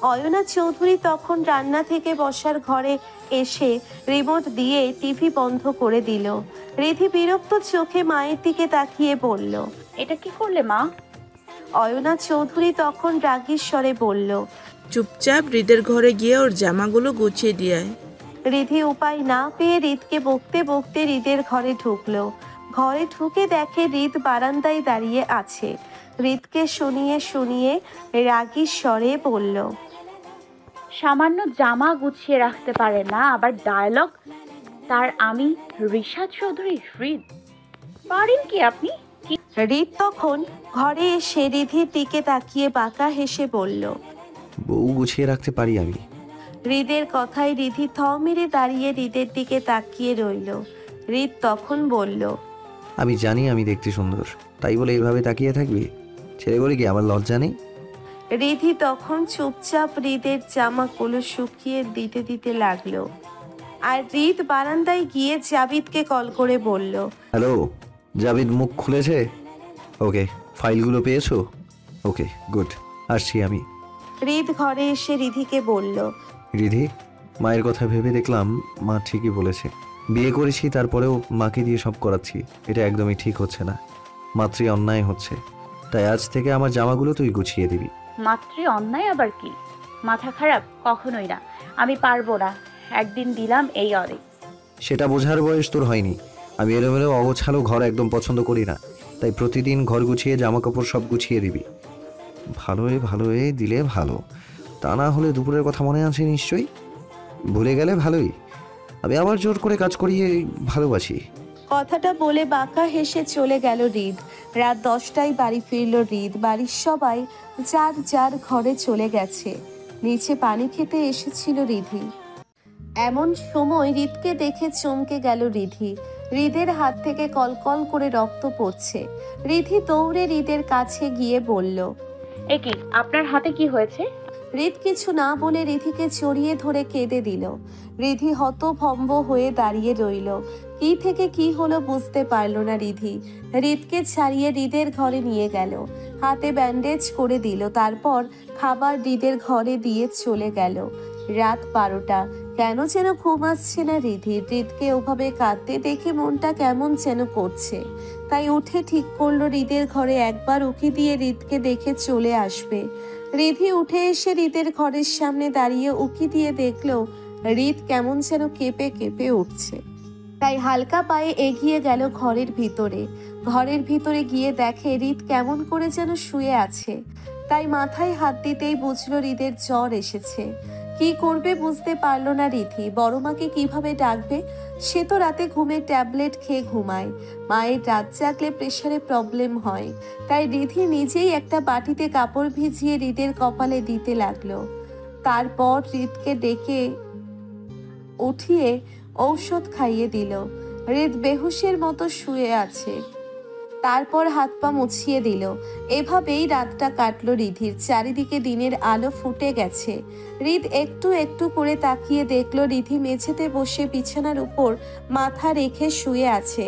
অয়না চৌধুরী তখন রান্না থেকে বসার ঘরে এসে রিমোট দিয়ে টিভি বন্ধ করে দিল। রিধি বিরক্ত চোখে মায়ের দিকে তাকিয়ে বলল, এটা কি করলে মা? অয়না চৌধুরী তখন রাগীর স্বরে বলল, চুপচাপ হৃদের ঘরে গিয়ে ওর জামাগুলো গুছিয়ে দিয়ে আয়। রিধি উপায় না পেয়ে হৃদকে বকতে বকতে হৃদের ঘরে ঢুকলো। ঘরে ঢুকে দেখে হৃদ বারান্দায় দাঁড়িয়ে আছে। হৃদকে শুনিয়ে শুনিয়ে রাগীর স্বরে বলল, সামান্য জামা গুছিয়ে রাখতে পারে না, আবার ডায়লগ তার আমি ঋষাদ চৌধুরী হৃদ, পারেন কি আপনি? হৃদ তখন ঘরে এসে রিধির দিকে তাকিয়ে বাঁকা হেসে বলল, বউ গুছিয়ে রাখতে পারি আমি। হৃদের কথায় রিধি থ মেরে দাঁড়িয়ে হৃদের দিকে তাকিয়ে রইল। হৃদ তখন বলল, আমি জানি আমি দেখতে সুন্দর, তাই বলে এইভাবে তাকিয়ে থাকবি? ছেলে বলে কি আমার লজ্জা নেই? রিধি তখন চুপচাপ হৃদের জামাগুলো শুকিয়ে দিতে দিতে লাগলো। আর হৃদ বারান্দায় গিয়ে জাবিদকে কল করে বলল, হ্যালো জাবিদ, মুখ খুলেছে? ওকে, ফাইলগুলো পেয়েছো? ওকে গুড, আসছি আমি। হৃদ ঘরে এসে রিধিকে বলল, রিধি, মায়ের কথা ভেবে দেখলাম মা ঠিকই বলেছে। বিয়ে করেছি তারপরেও মাকে দিয়ে সব করাচ্ছি, এটা একদমই ঠিক হচ্ছে না, মাতৃ অন্যায় হচ্ছে। তাই আজ থেকে আমার জামাগুলো তুই গুছিয়ে দিবি। মাতৃ অন্যায় আবার কি? মাথা খারাপ? কখনোই না, আমি পারবো না। একদিন দিলাম এই অরে। সেটা বোঝার বয়স তোর হয়নি। আমি এলোমেলো অগোছালো ঘর একদম পছন্দ করি না, তাই প্রতিদিন ঘর গুছিয়ে জামা কাপড় সব গুছিয়ে দিবি। ভালোই দিলে ভালো, তা না হলে দুপুরের কথা মনে আছে নিশ্চয়ই? ভুলে গেলে ভালোই, আমি আবার জোর করে কাজ করিয়ে ভালোবাসি। কথাটা বলে বাঁকা হেসে চলে গেল হৃদ। রাত 10টায় বাড়ি ফিরল হৃদ। বাড়ির সবাই যার যার ঘরে চলে গেছে। নিচে পানি খেতে এসেছিল রিধি। এমন সময় হৃদকে দেখে চমকে গেল রিধি। হৃদের হাত থেকে কলকল করে রক্ত পড়ছে। রিধি দৌড়ে হৃদের কাছে গিয়ে বলল, এ কি, আপনার হাতে কি হয়েছে? হৃদ কিছু না বলে রিধিকে জড়িয়ে ধরে কেঁদে দিল। রিধি হতভম্ব হয়ে দাঁড়িয়ে রইল। কি থেকে কি হলো বুঝতে পারল না রিধি। হৃদকে ছাড়িয়ে হৃদের ঘরে নিয়ে গেল, হাতে ব্যান্ডেজ করে দিল, তারপর খাবার হৃদের ঘরে দিয়ে চলে গেল। রাত 12টা। কেন যেন ঘুম আসছে না রিধির। হৃদকে ওভাবে কাঁদতে দেখে মনটা কেমন যেন করছে। তাই উঠে ঠিক করলো হৃদের ঘরে একবার উকি দিয়ে হৃদকে দেখে চলে আসবে। রিধি উঠে এসে হৃদের ঘরের সামনে দাঁড়িয়ে উকি দিয়ে দেখলো হৃদ কেমন যেন কেঁপে কেঁপে উঠছে। তাই হালকা পায়ে এগিয়ে গেল ঘরের ভিতরে। ঘরের ভিতরে গিয়ে দেখে হৃদ কেমন করে যেন শুয়ে আছে। তাই মাথায় হাত দিতেই বুঝলো হৃদের জ্বর এসেছে। কি করবে বুঝতে পারলো না রিধি। বড় মাকে কিভাবে ডাকবে? সে তো রাতে ঘুমের ট্যাবলেট খেয়ে ঘুমায়। মায়ের রাত জাগলে প্রেশারে প্রবলেম হয়। তাই রিধি নিজেই একটা বাটিতে কাপড় ভিজিয়ে হৃদের কপালে দিতে লাগলো। তারপর হৃদকে ডেকে উঠিয়ে ঔষধ খাইয়ে দিল। হৃদ বেহুশের মতো শুয়ে আছে, তারপর হাত পা মুছিয়ে দিল। এভাবেই রাতটা কাটলো রিধির। চারিদিকে দিনের আলো ফুটে গেছে। হৃদ একটু একটু করে তাকিয়ে দেখলো রিধি মেঝেতে বসে বিছানার উপর মাথা রেখে শুয়ে আছে।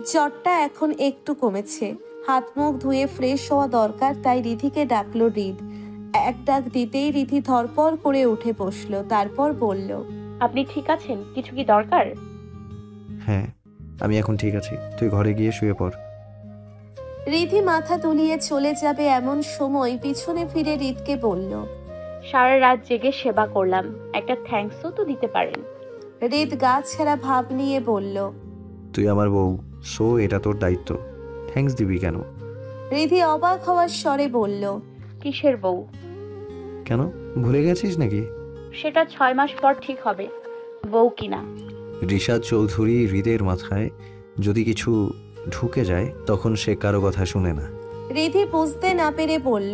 জ্বরটা এখন একটু কমেছে। হাত মুখ ধুয়ে ফ্রেশ হওয়া দরকার, তাই রিধিকে ডাকলো হৃদ। এক ডাক দিতেই রিধি ধরপড় করে উঠে বসলো, তারপর বলল, আপনি ঠিক আছেন? কিছু কি দরকার? হ্যাঁ, আমি এখন ঠিক আছি, তুই ঘরে গিয়ে শুয়ে পড়। রিধি মাথা তুলিয়ে চলে যাবে এমন সময় পিছনে ফিরে হৃদকে বলল, সারা রাত জেগে সেবা করলাম, একটা থ্যাঙ্কসও তো দিতে পারেন। হৃদ গা ছেঁড়া ভাব নিয়ে বলল, তুই আমার বউ, সো এটা তোর দায়িত্ব, থ্যাঙ্কস দিবি কেন? রিধি অবাক হওয়ার স্বরে বলল, কিসের বউ? কেন, ভুলে গেছিস নাকি? সেটা 6 মাস পর ঠিক হবে, বউ কিনা। রিশাদ চৌধুরী হৃদের মাথায় যদি কিছু ঢুকে যায় তখন সে কারো কথা শুনে না। রিধি বুঝতে না পেরে বলল,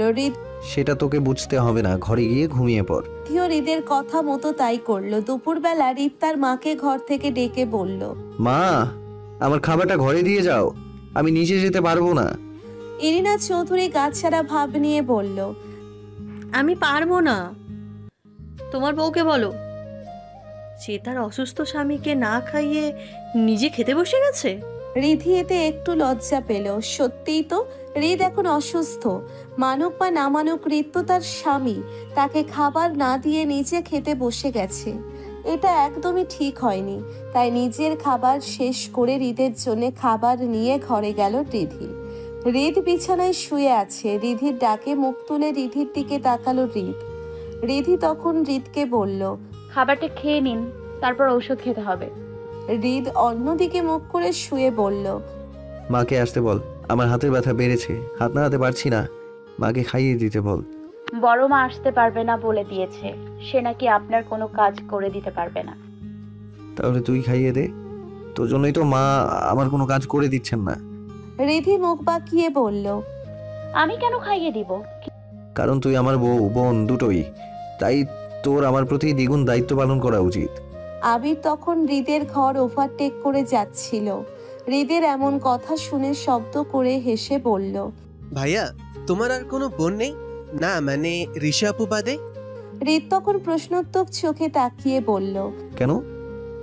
সেটা তোকে বুঝতে হবে না, ঘরে গিয়ে ঘুমিয়ে পড়। রিধিও হৃদের কথা মতো তাই করলো। দুপুরবেলা হৃদ তার মাকে ঘর থেকে ডেকে বলল, মা, আমার খাবারটা ঘরে দিয়ে যাও, আমি নিচে যেতে পারবো না। ইরিনা চৌধুরী গা ছাড়া ভাব নিয়ে বলল, আমি পারবো না, তোমার বউকে বলো। সে তার অসুস্থ স্বামীকে না খাইয়ে নিজে খেতে বসে গেছে। রিধি এতে একটু লজ্জা পেল। সত্যিই তো, হৃদ এখন অসুস্থ। মানুক বা না মানুক, হৃদ তো তার স্বামী, তাকে খাবার না দিয়ে নিজে খেতে বসে গেছে। এটা একদমই ঠিক হয়নি। তাই নিজের খাবার শেষ করে হৃদের জন্য খাবার নিয়ে ঘরে গেল রিধি। হৃদ বিছানায় শুয়ে আছে। রিধির ডাকে মুখ তুলে রিধির দিকে তাকালো হৃদ। রিধি তখন হৃদকে বলল, খাবারটা খেয়ে নিন, তারপর ঔষধ খেতে হবে। হৃদ অন্যদিকে মুখ করে শুয়ে বলল, মাকে আসতে বল, আমার হাতের ব্যথা বেড়েছে, হাত নাড়াতে পারছি না, মাকে খাইয়ে দিতে বল। বড় মা আসতে পারবে না বলে দিয়েছে, সে নাকি আপনার কোনো কাজ করে দিতে পারবে না। তাহলে তুই খাইয়ে দে, তোর জন্যই তো মা আমার কোনো কাজ করে দিচ্ছেন না। রিধি মুখ বাঁকিয়ে বলল, আমি কেন খাইয়ে দিব? কারণ তুই আমার বউ, বোন দুটোই, তাই তোর আমার প্রতি দ্বিগুণ দায়িত্ব পালন করা উচিত। আবির তখন হৃদের ঘর ওভারটেক করে যাচ্ছিল। হৃদের এমন কথা শুনে শব্দ করে হেসে বলল, ভাইয়া, তোমার আর কোনো বোন নেই না? মানে ঋষা আপু বাদে? হৃদ তখন প্রশ্নোত্তর চোখে তাকিয়ে বলল, কেন?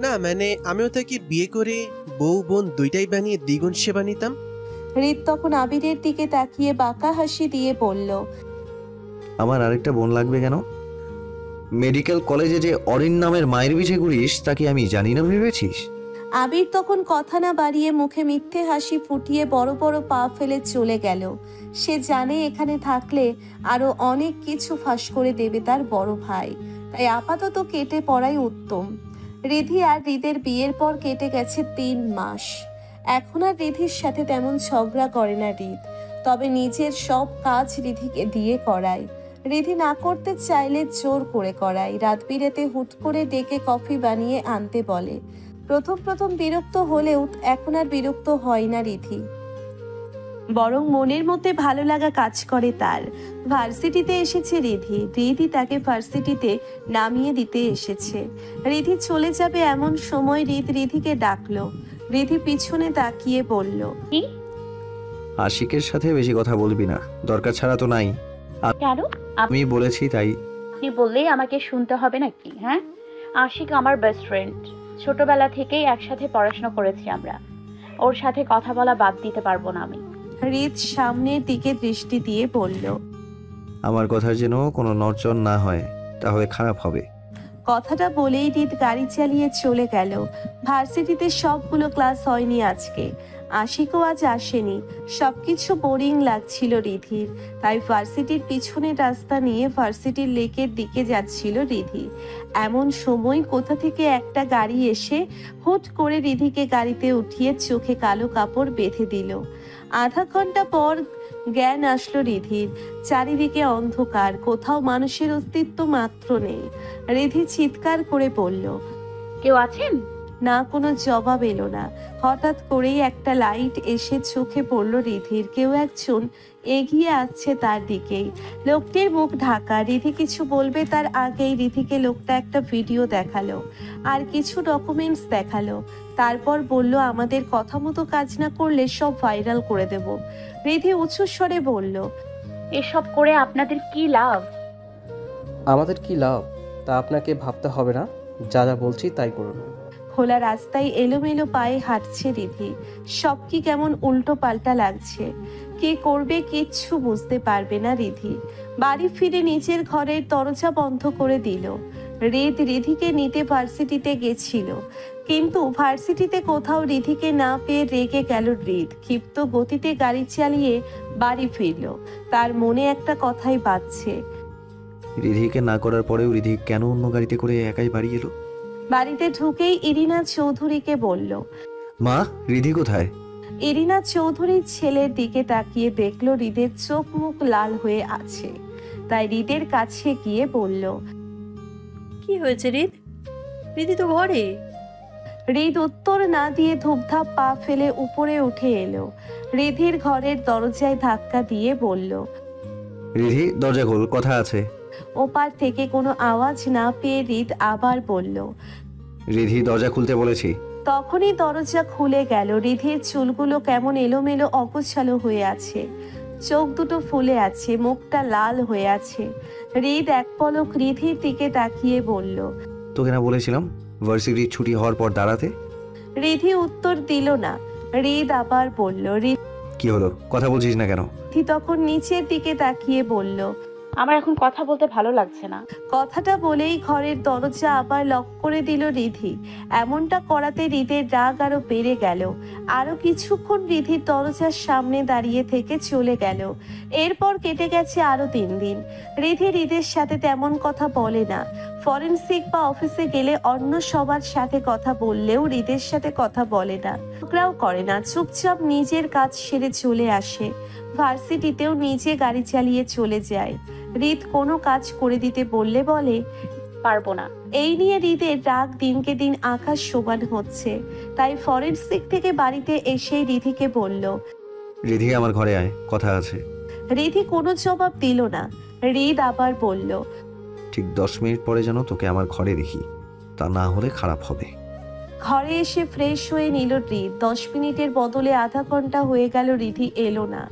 না মানে আমিও তাকে বিয়ে করে বউ বোন দুইটাই বানিয়ে দ্বিগুণ সেবা নিতাম। হৃদ তখন আবিরের দিকে তাকিয়ে বাঁকা হাসি দিয়ে বলল, আমার আরেকটা বোন লাগবে কেন? মেডিকেল কলেজে যে অরিন নামের মায়ের পিছে ঘুরিস তাকে আমি জানি না ভেবেছিস? আবির তখন কথা না বাড়িয়ে মুখে মিথ্যে হাসি ফুটিয়ে বড় বড় পা ফেলে চলে গেল। সে জানে এখানে থাকলে আরো অনেক কিছু ফাঁস করে দেবে তার বড় ভাই, তাই আপাতত কেটে পড়াই উত্তম। রিধি আর হৃদের বিয়ের পর কেটে গেছে 3 মাস। এখন আর রিধির সাথে তেমন ঝগড়া করে না হৃদ, তবে নিজের সব কাজ রিধিকে দিয়ে করায়। রিধি না করতে চাইলে জোর করে করায়। রাত বিরেতে হুট করে ডেকে কফি বানিয়ে আনতে বলে। প্রথম বিরক্ত হলেও এখন আর বিরক্ত হয় না রিধি, বরং মনের মধ্যে ভালো লাগা কাজ করে তার। ভার্সিটিতে এসেছে রিধি তাকে ভার্সিটিতে নামিয়ে দিতে এসেছে। রিধি চলে যাবে এমন সময় রিধিকে ডাকলো। রিধি পিছনে তাকিয়ে বলল, কি? আশিকের সাথে বেশি কথা বলবি না, দরকার ছাড়া তো নাই। কেন? আমি বলেছি তাই। আপনি বললেই আমাকে শুনতে হবে নাকি? হ্যাঁ, আশিক আমার বেস্ট ফ্রেন্ড, ছোটবেলা থেকেই একসাথে পড়াশোনা করেছি আমরা, ওর সাথে কথা বলা বাদ দিতে পারবো না আমি। হৃদ সামনের দিকে দৃষ্টি দিয়ে বলল, আমার কথার যেন কোনো নড়চড় না হয়, তাহলে খারাপ হবে। কথাটা বলেই হৃদ গাড়ি চালিয়ে চলে গেল। ভার্সিটিতে সবগুলো ক্লাস হয়নি আজকে। আশিকও আজ আসেনি। সবকিছু বোরিং লাগছিল রিধির, তাই ভার্সিটির পিছনের রাস্তা নিয়ে ভার্সিটির লেকের দিকে যাচ্ছিল রিধি। এমন সময় কোথা থেকে একটা গাড়ি এসে হুট করে রিধিকে গাড়িতে উঠিয়ে চোখে কালো কাপড় বেঁধে দিল। আধা ঘন্টা পর জ্ঞান আসলো রিধির। চারিদিকে অন্ধকার, কোথাও মানুষের অস্তিত্ব মাত্র নেই। রিধি চিৎকার করে বলল, কেউ আছেন? না কোনো জবাব এলো না। হঠাৎ করেই একটা লাইট এসে চোখে পড়ল রিধির। কেউ একজন এগিয়ে আসছে তার দিকেই। লোকটির মুখ ঢাকা। রিধি কিছু বলবে তার আগেই রিধিকে লোকটা একটা ভিডিও দেখালো আর কিছু ডকুমেন্টস দেখালো। তারপর বলল, আমাদের কথা মতো কাজ না করলে সব ভাইরাল করে দেব। রিধি উঁচু স্বরে বলল, এসব করে আপনাদের কি লাভ? আমাদের কি লাভ তা আপনাকে ভাবতে হবে না, যা যা বলছি তাই করুন। খোলা রাস্তায় এলোমেলো পায়ে হাঁটছে রিধি। সব কি কেমন উল্টো পাল্টা লাগছে। কে করবে কিচ্ছু বুঝতে পারবে না রিধি। বাড়ি ফিরে নিজের ঘরের দরজা বন্ধ করে দিল। রিধিকে নিতে ভার্সিটিতে গেছিল, কিন্তু ভার্সিটিতে কোথাও রিধিকে না পেয়ে রেগে গেল রিধ। ক্ষিপ্ত গতিতে গাড়ি চালিয়ে বাড়ি ফিরল। তার মনে একটা কথাই বাজছে। রিধিকে না করার পরেও রিধি কেন অন্য গাড়িতে করে একাই বাড়ি এলো? বাড়িতে ঢুকেই ইরিনা চৌধুরীকে বলল, মা, রিধি কোথায়? ইরিনা চৌধুরীর ছেলের দিকে তাকিয়ে দেখলো হৃদের চোখ মুখ লাল হয়ে আছে। তাই হৃদের কাছে গিয়ে বলল, কি হয়েছে হৃদ? রিদি তো ঘরে। হৃদ উত্তর না দিয়ে ধূপধাপ পা ফেলে উপরে উঠে এলো। রিধির ঘরের দরজায় ধাক্কা দিয়ে বলল, রিধি, দরজা খোল, কথা আছে। ওপার থেকে কোনো আওয়াজ না পেয়ে হৃদ আবার বলল, রিধি, দরজা খুলতে বলেছি। তখনই দরজা খুলে গেল। রিধির চুলগুলো কেমন এলোমেলো অগোছালো হয়ে আছে, চোখ দুটো ফুলে আছে, মুখটা লাল হয়ে আছে। হৃদ এক পলক রিধির দিকে তাকিয়ে বলল, তোকে না বলেছিলাম ভার্সিটির ছুটি হওয়ার পর দাঁড়াতে? রিধি উত্তর দিল না। হৃদ আবার বলল, কি হলো, কথা বলছিস না কেন? রিধি তখন নিচের দিকে তাকিয়ে বলল, আমার এখন কথা বলতে ভালো লাগছে না। কথাটা বলেই ঘরের দরজা আবার লক করে দিল রিধি। এমনটা করাতে হৃদের রাগ আরো বেড়ে গেল। আরো কিছুক্ষণ রিধির দরজার সামনে দাঁড়িয়ে থেকে চলে গেল। এরপর কেটে গেছে আরো 3 দিন। রিধি হৃদের সাথে তেমন কথা বলে না। ফরেনসিক বা অফিসে গেলে অন্য সবার সাথে কথা বললেও হৃদের সাথে কথা বলে না, ঝগড়াও করে না। চুপচাপ নিজের কাজ সেরে চলে আসে। ভার্সিটিতেও নিজে গাড়ি চালিয়ে চলে যায়। হৃদ কোনো কাজ করে দিতে বললে বলে, পারবো না। এই নিয়ে হৃদের রাগ দিনকে দিন আকাশ সমান হচ্ছে। তাই ফরেনসিক থেকে বাড়িতে এসে রিধিকে বলল, রিধি, আমার ঘরে আয়, কথা আছে। রিধি কোনো জবাব দিল না। হৃদ আবার বলল, ঠিক 10 মিনিট পরে যেন তোকে আমার ঘরে দেখি, তা না হলে খারাপ হবে। ঘরে এসে ফ্রেশ হয়ে নিল হৃদ। 10 মিনিটের বদলে আধা ঘন্টা হয়ে গেল রিধি এলো না।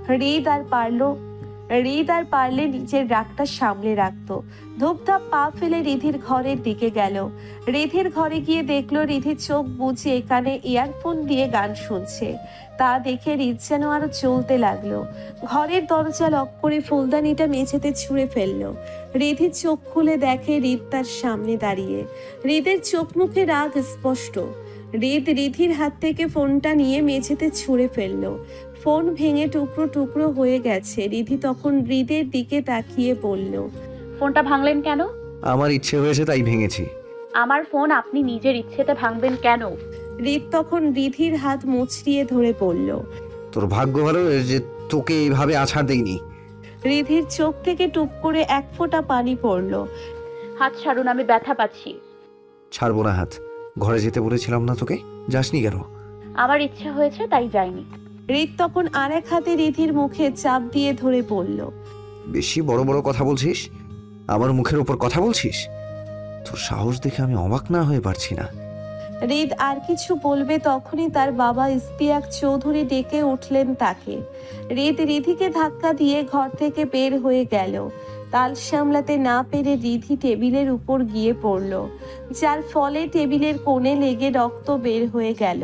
হৃদ আর পারলে নিজের রাগটা সামলে রাখতো। ধূপধাপ পা ফেলে রিধির ঘরের দিকে গেল। রিধির ঘরে গিয়ে দেখলো রিধি চোখ বুজে কানে ইয়ারফোন দিয়ে গান শুনছে। তা দেখে হৃদ যেন আরো চলতে লাগলো। ঘরের দরজা লক করে ফুলদানিটা মেঝেতে ছুঁড়ে ফেললো। রিধি চোখ খুলে দেখে হৃদ তার সামনে দাঁড়িয়ে। হৃদের চোখ মুখে রাগ স্পষ্ট। হৃদ রিধির হাত থেকে ফোনটা নিয়ে মেঝেতে ছুঁড়ে ফেললো। ফোন ভেঙে টুকরো টুকরো হয়ে গেছে। রিধি তখন হৃদের দিকে তাকিয়ে বলল, ফোনটা ভাঙলেন কেন? আমার ইচ্ছে হয়েছে তাই ভেঙেছি। আমার ফোন আপনি নিজের ইচ্ছেতে ভাঙবেন কেন? হৃদ তখন রিধির হাত মুচড়িয়ে ধরে বলল, তোর ভাগ্য ভালো যে তোকে এইভাবে আছাড় দেইনি। রিধির চোখ থেকে টুপ করে এক ফোঁটা পানি পড়ল। হাত ছাড়ুন, আমি ব্যথা পাচ্ছি। ছাড়বো না হাত। ঘরে যেতে বলেছিলাম না তোকে, যাসনি কেন? আমার ইচ্ছা হয়েছে তাই যাইনি। হৃদ তখন আরেক হাতে রিধির মুখে চাপ দিয়ে ধরে বলল, বেশি বড় বড় কথা বলছিস, আমার মুখের উপর কথা বলছিস। তোর সাহস দেখে আমি অবাক না হয়ে পারছি না। হৃদ আর কিছু বলবে তখনই তার বাবা ইস্তিয়াক চৌধুরী ডেকে উঠলেন তাকে। হৃদ রিধিকে ধাক্কা দিয়ে ঘর থেকে বের হয়ে গেল। তাল সামলাতে না পেরে রিধি টেবিলের উপর গিয়ে পড়ল, যার ফলে টেবিলের কোণে লেগে রক্ত বের হয়ে গেল।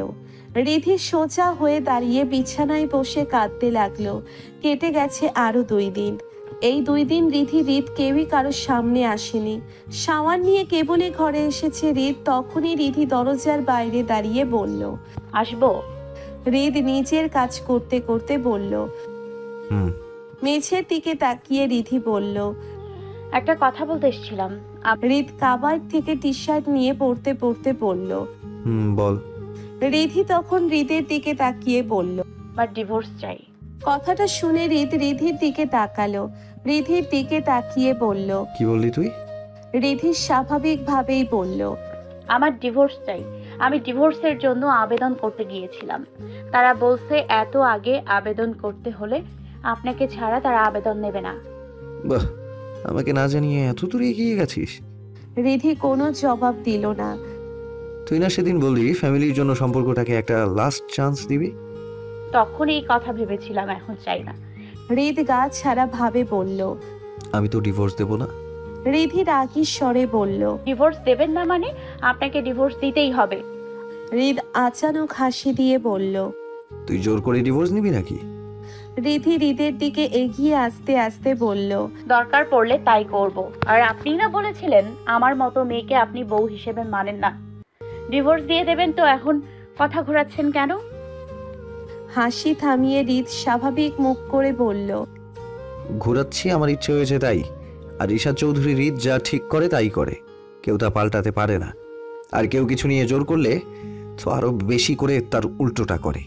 রিধি সোজা হয়ে দাঁড়িয়ে বিছানায় বসে কাঁদতে লাগলো। কেটে গেছে আরো 2 দিন। এই 2 দিন হৃদ কেউই কারোর সামনে আসেনি। শাওয়ার নিয়ে কেবলই ঘরে এসেছে হৃদ। তখনই রিধি দরজার বাইরে দাঁড়িয়ে বলল, আসবো? হৃদ নিজের কাজ করতে করতে বলল। মেঝের দিকে তাকিয়ে রিধি বলল, একটা কথা বলতে এসেছিলাম। হৃদ কাবার থেকে টি শার্ট নিয়ে পড়তে পড়তে বলল, বল। রিধি তখন হৃদের দিকে তাকিয়ে বলল, আমার ডিভোর্স চাই। কথাটা শুনে রিধির দিকে তাকালো। রিধির দিকে তাকিয়ে বলল, কি বললি তুই? রিধি স্বাভাবিক ভাবেই বলল, আমার ডিভোর্স চাই। আমি ডিভোর্সের জন্য আবেদন করতে গিয়েছিলাম। তারা বলছে এত আগে আবেদন করতে হলে আপনাকে ছাড়া তারা আবেদন নেবে না। বাহ, আমাকে না জানিয়ে এত দূরে এগিয়ে গেছিস। রিধি কোনো জবাব দিল না। তুই না সেদিন বললি ফ্যামিলির জন্য সম্পর্কটাকে একটা লাস্ট চান্স দিবি? তখন এই কথা ভেবেছিলাম, এখন চাই না। হৃদ গা ছাড়া ভাবে বলল। আমি তো ডিভোর্স দেব না। রিধি রাগী স্বরে বলল। ডিভোর্স দেবেন না মানে? আপনাকে ডিভোর্স দিতেই হবে। হৃদ আচানক হাসি দিয়ে বলল। তুই জোর করে ডিভোর্স নিবি নাকি? রিধি হৃদের দিকে এগিয়ে আসতে আসতে বলল, দরকার পড়লে তাই করব। আর আপনি না বলেছিলেন আমার মতো মেয়েকে আপনি বউ হিসেবে মানেন না? ডিভোর্স দিয়ে দেবেন তো এখন কথা ঘোরাচ্ছেন কেন? হাসি থামিয়ে হৃদ স্বাভাবিক মুখ করে বলল, ঘোরাচ্ছি, আমার ইচ্ছে হয়েছে তাই। আর রিশাদ চৌধুরী হৃদ যা ঠিক করে তাই করে, কেউ তা পাল্টাতে পারে না। আর কেউ কিছু নিয়ে জোর করলে তো আরো বেশি করে তার উল্টোটা করে।